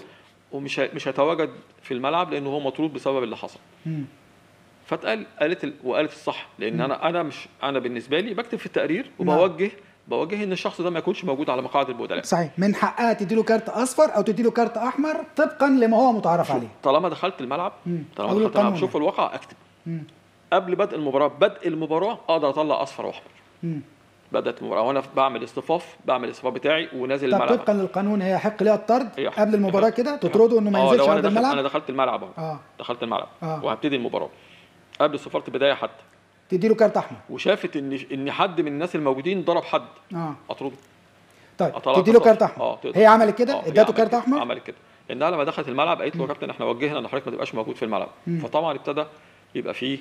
ومش هيتواجد في الملعب لانه هو مطرود بسبب اللي حصل. وقالت الصح، لان انا بالنسبه لي بكتب في التقرير وبوجه ان الشخص ده ما يكونش موجود على مقاعد البدلاء. صحيح، من حقها تدي له كارت اصفر او تدي له كارت احمر طبقا لما هو متعارف عليه. طالما دخلت الملعب شوف الواقع اكتب قبل بدء المباراه اقدر اطلع اصفر واحمر. بدات المباراه وانا بعمل الاصطفاف بتاعي ونازل الملعب. طبقا للقانون هي يحق ليها الطرد قبل المباراه كده، تطرده انه ما ينزلش على الملعب. انا دخلت الملعب دخلت الملعب وهبتدي المباراه قبل صفاره البدايه حتى تدي له كارت احمر. وشافت ان حد من الناس الموجودين ضرب حد اطرده. طيب تدي له كارت احمر. هي عملت كده، ادته كارت احمر. عملت كده لانها لما دخلت الملعب قالت له يا كابتن احنا وجهنا ان حضرتك ما تبقاش موجود في الملعب. فطبعا ابتدى يبقى فيه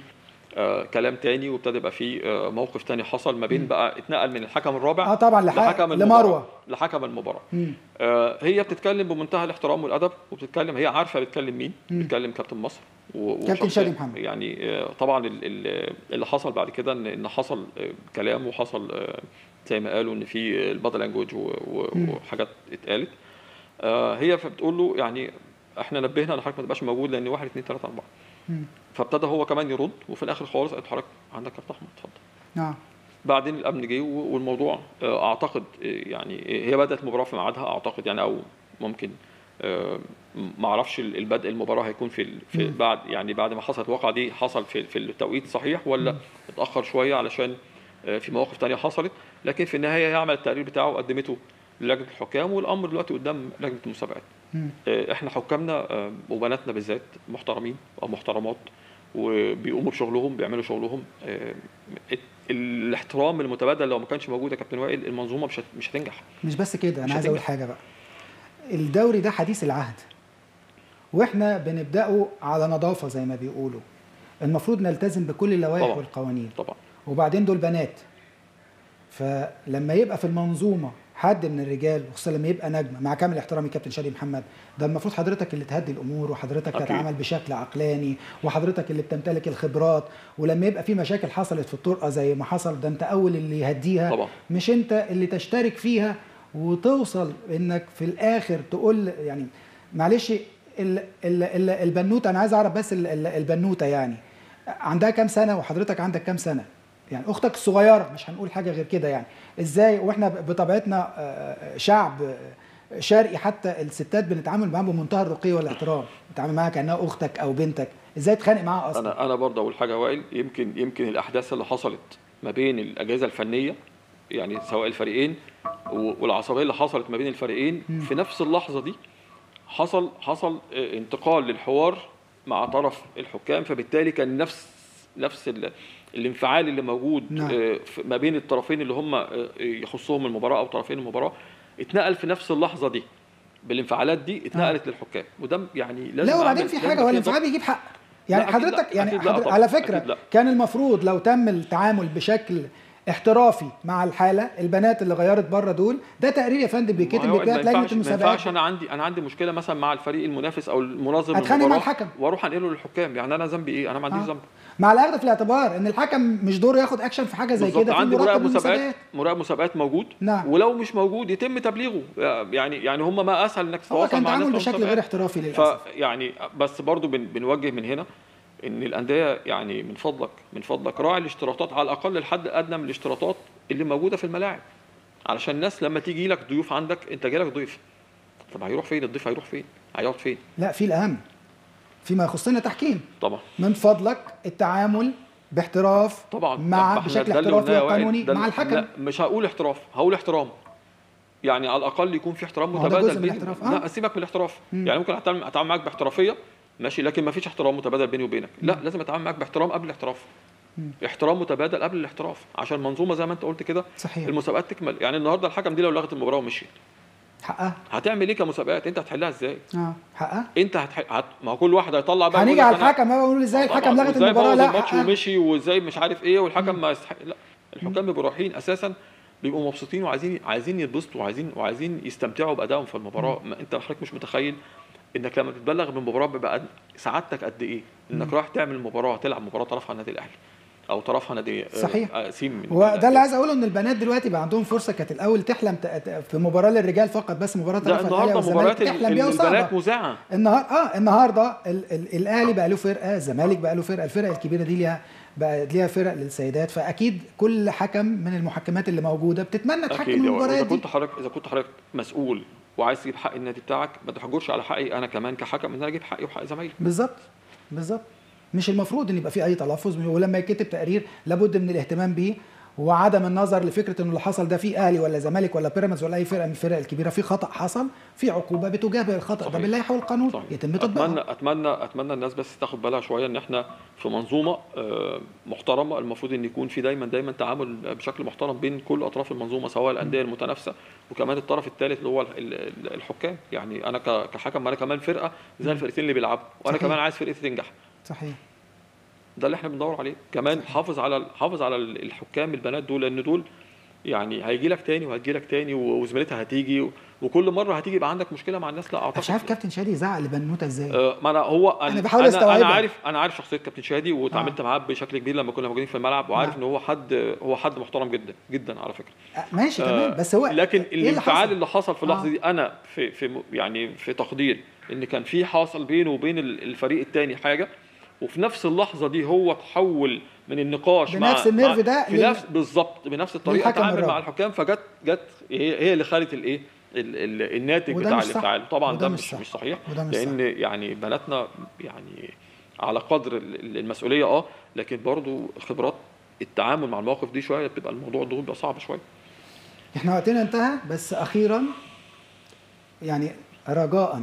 كلام تاني، وابتدى يبقى فيه موقف تاني حصل ما بين بقى اتنقل من الحكم الرابع طبعا لحكم المباراه. هي بتتكلم بمنتهى الاحترام والادب، وبتتكلم هي عارفه بتتكلم مين. بتتكلم كابتن مصر كابتن شادي محمد. يعني طبعا اللي حصل بعد كده ان حصل كلام، وحصل زي ما قالوا ان في البادي لانجوج وحاجات اتقالت. هي بتقول له يعني احنا نبهنا ان حضرتك ما تبقاش موجود لان 1 2 3 4. فابتدى هو كمان يرد، وفي الاخر خالص قالت حضرتك عندك كارت احمر اتفضل. بعدين الامن جه والموضوع اعتقد يعني هي بدات المباراه في ميعادها اعتقد يعني، او ممكن ما اعرفش البدء المباراه هيكون في بعد ما حصلت الواقعه دي حصل في التوقيت صحيح ولا اتاخر شويه علشان في مواقف ثانيه حصلت. لكن في النهايه هي عملت التقرير بتاعه وقدمته للجنه الحكام، والامر دلوقتي قدام لجنه المسابقات. احنا حكامنا وبناتنا بالذات محترمين او محترمات، وبيقوموا بشغلهم بيعملوا شغلهم. الاحترام المتبادل لو ما كانش موجود يا كابتن وائل المنظومه مش هتنجح. مش بس كده، انا عايز اقول حاجه بقى. الدوري ده حديث العهد، واحنا بنبداه على نظافه زي ما بيقولوا. المفروض نلتزم بكل اللوائح والقوانين. طبعا. وبعدين دول بنات، فلما يبقى في المنظومه حد من الرجال، وخصوصا لما يبقى نجم، مع كامل احترامي كابتن شادي محمد، ده المفروض حضرتك اللي تهدي الامور، وحضرتك تتعامل بشكل عقلاني، وحضرتك اللي بتمتلك الخبرات. ولما يبقى في مشاكل حصلت في الطرقه زي ما حصل، ده انت اول اللي يهديها طبعا. مش انت اللي تشترك فيها وتوصل انك في الاخر تقول يعني معلش البنوته. انا عايز اعرف بس البنوته يعني عندها كام سنه وحضرتك عندك كام سنه؟ يعني اختك الصغيره، مش هنقول حاجه غير كده يعني. ازاي واحنا بطبيعتنا شعب شرقي، حتى الستات بنتعامل معاها بمنتهى الرقي والاحترام، بنتعامل معاها كانها اختك او بنتك. ازاي تخانق معاها اصلا؟ انا برضه اقول حاجه وائل، يمكن الاحداث اللي حصلت ما بين الاجهزه الفنيه يعني سواء الفريقين والعصبيه اللي حصلت ما بين الفريقين في نفس اللحظه دي حصل انتقال للحوار مع طرف الحكام، فبالتالي كان نفس الانفعال اللي موجود ما بين الطرفين اللي هم يخصهم المباراه او طرفين المباراه اتنقل في نفس اللحظه دي بالانفعالات دي اتنقلت للحكام. وده يعني لازم. لا وبعدين في حاجه، هو الانفعال بيجيب حق يعني. حضرتك يعني على فكره كان المفروض لو تم التعامل بشكل احترافي مع الحاله، البنات اللي غيرت بره دول، ده تقرير يا فندم بيتكتب بكتاب لجنه المسابقات. ما ينفعش انا عندي مشكله مثلا مع الفريق المنافس او المنظم اتخانق مع الحكم واروح انقله للحكام. يعني انا ذنبي ايه؟ انا ما عنديش ذنب. مع الاخذ في الاعتبار ان الحكم مش دوره ياخد اكشن في حاجه زي كده. عندي مراقب مسابقات موجود. ولو مش موجود يتم تبليغه. يعني هم ما اسهل انك تتواصل مع الناس بشكل غير احترافي للاسف. يعني بس برضو بنوجه من هنا ان الانديه يعني من فضلك راعي الاشتراطات، على الاقل الحد الادنى من الاشتراطات اللي موجوده في الملاعب، علشان الناس لما تيجي لك ضيوف عندك، انت جاي لك ضيف، طب هيروح فين الضيف؟ هيروح فين؟ هيقعد فين؟ لا، في الاهم فيما يخصنا تحكيم طبعا. من فضلك التعامل باحتراف طبعا بشكل احترافي وقانوني مع الحكم. لا مش هقول احتراف، هقول احترام. يعني على الاقل يكون في احترام متبادل بين. لا سيبك من الاحتراف. يعني ممكن اتعامل معاك باحترافيه ماشي، لكن ما فيش احترام متبادل بيني وبينك. لا لازم اتعامل معاك باحترام قبل الاحتراف. احترام متبادل قبل الاحتراف، عشان المنظومه زي ما انت قلت كده المسابقات تكمل. يعني النهارده الحكم دي لو لغت المباراه ومشيت، حقها هتعمل ايه كمسابقات؟ انت هتحلها ازاي؟ حقها انت ما هو كل واحد هيطلع بقى. هنيجي على الحكم بقى ونقول ازاي الحكم لغت المباراه. لا الماتش ومشي وازاي مش عارف ايه، والحكم ما يستحق. لا الحكام بيبقوا رايحين اساسا بيبقوا مبسوطين وعايزين يتبسطوا وعايزين يستمتعوا بادائهم في المباراه. ما انت حضرتك مش متخيل انك لما تتبلغ بالمباراه بيبقى سعادتك قد ايه انك رايح تعمل مباراه، تلعب مباراه طرفها النادي الاهلي او طرفها نادي صحيح. سين. وده اللي عايز اقوله، ان البنات دلوقتي بقى عندهم فرصه. كانت الاول تحلم في مباراه للرجال فقط، بس مباراه طرفها الاهلي والزمالك تحلم بيها البنات مذاعه. النهارده الاهلي بقى له فرقه، الزمالك بقى له فرقه، الفرق الكبيره دي ليها فرق للسيدات. فاكيد كل حكم من المحكمات اللي موجوده بتتمنى تحكم المباريات دي. اذا كنت حضرتك مسؤول وعايز تجيب حق النادي بتاعك، ما تحجرش على حقي انا كمان كحكم ان انا اجيب حقي وحق زمايلي. بالظبط. مش المفروض ان يبقى في اي تلفظ، ولما يكتب تقرير لابد من الاهتمام بيه وعدم النظر لفكره انه اللي حصل ده في اهلي ولا زمالك ولا بيراميدز ولا اي فرقه من الفرق الكبيره. في خطا حصل، في عقوبه بتجابه الخطا ده باللائحه والقانون. يتم تطبيقها. اتمنى الناس بس تاخد بالها شويه ان احنا في منظومه محترمه. المفروض ان يكون في دايما تعامل بشكل محترم بين كل اطراف المنظومه، سواء الانديه المتنافسه وكمان الطرف الثالث اللي هو الحكام. يعني انا كحكم انا كمان فرقه زي الفرقتين اللي بيلعبوا، وانا كمان عايز فرقتي تنجح. صحيح. ده اللي احنا بندور عليه. كمان حافظ على الحكام البنات دول، لان دول يعني هيجي لك تاني وهتجي لك تاني وزميلتها هتيجي، وكل مره هتيجي يبقى عندك مشكله مع الناس. لا اعتقد مش عارف كابتن شادي زعق لبنوته ازاي. ما انا بحاول استوعبها. انا عارف شخصيه كابتن شادي، وتعاملت معاه بشكل كبير لما كنا موجودين في الملعب، وعارف ان هو حد محترم جدا جدا على فكره. ماشي تمام. بس هو لكن الانفعال اللي حصل في اللحظه دي، انا في تقدير ان كان في حاصل بينه وبين الفريق الثاني حاجه، وفي نفس اللحظه دي هو تحول من النقاش بنفس النيرف ده بالظبط بنفس الطريقه تعامل مع الحكام، فجت هي اللي خدت الايه الناتج بتاع الانفعال. طبعا ده مش صحيح، لان يعني بناتنا يعني على قدر المسؤوليه لكن برضو خبرات التعامل مع المواقف دي شويه بتبقى الموضوع ده بيبقى صعب شويه. احنا وقتنا انتهى، بس اخيرا يعني رجاء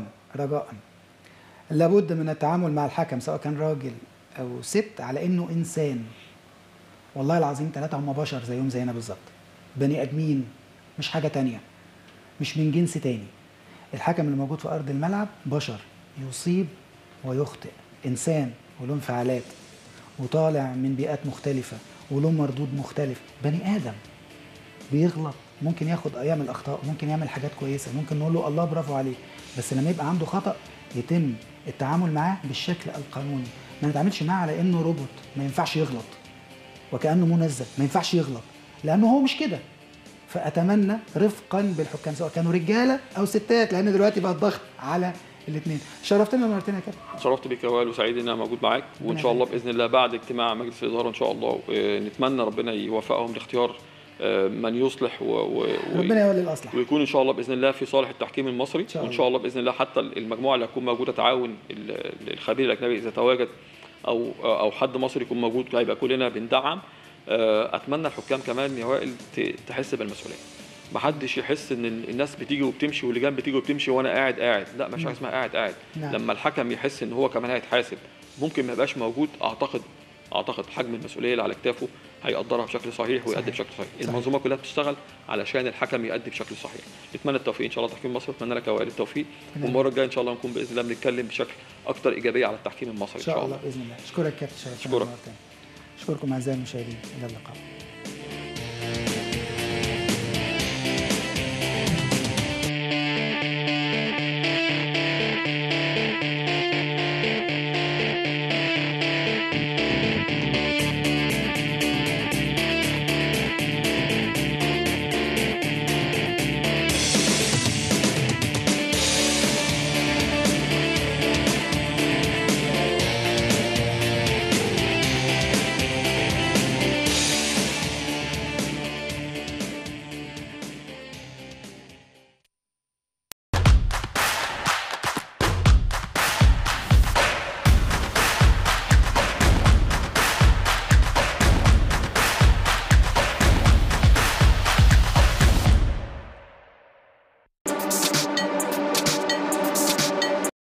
لابد من التعامل مع الحكم سواء كان راجل او ست على انه انسان. والله العظيم 3 هم بشر زيهم زينا بالظبط، بني ادمين، مش حاجه تانية، مش من جنس تاني. الحكم اللي موجود في ارض الملعب بشر، يصيب ويخطئ، انسان وله انفعالات وطالع من بيئات مختلفه وله مردود مختلف، بني ادم بيغلط، ممكن يعمل اخطاء، ممكن يعمل حاجات كويسه، ممكن نقول له الله برافو عليك. بس لما يبقى عنده خطأ يتم التعامل معاه بالشكل القانوني، ما نتعاملش معاه على انه روبوت ما ينفعش يغلط وكأنه منزه ما ينفعش يغلط، لانه هو مش كده. فاتمنى رفقا بالحكام سواء كانوا رجاله او ستات، لان دلوقتي بقى الضغط على الاثنين. شرفتنا ونورتنا يا كابتن. شرفت بيك يا وائل، وسعيد ان انا موجود معاك، وان شاء الله باذن الله بعد اجتماع مجلس الاداره ان شاء الله نتمنى ربنا يوفقهم لاختيار من يصلح ربنا يولي الاصلح، ويكون ان شاء الله باذن الله في صالح التحكيم المصري. وان شاء الله باذن الله حتى المجموعه اللي هتكون موجوده تعاون الخبير الاجنبي اذا تواجد او حد مصري يكون موجود، هيبقى كلنا بندعم. اتمنى الحكام كمان يا وائل تحس بالمسؤوليه، ما حدش يحس ان الناس بتيجي وبتمشي واللجان بتيجي وبتمشي وانا قاعد. لا، مش حاجه اسمها قاعد. لما الحكم يحس ان هو كمان هيتحاسب، ممكن ما يبقاش موجود. اعتقد حجم المسؤوليه اللي على كتافه هيقدرها بشكل صحيح ويؤدي بشكل صحيح. المنظومه كلها بتشتغل علشان الحكم يؤدي بشكل صحيح. نتمنى التوفيق ان شاء الله تحكيم مصر، اتمنى لك يا وائل التوفيق، والمره الجايه ان شاء الله نكون باذن الله بنتكلم بشكل اكثر ايجابيه على التحكيم المصري ان شاء الله باذن الله. اشكرك كابتن شرف. اشكركم اعزائي المشاهدين، الى اللقاء.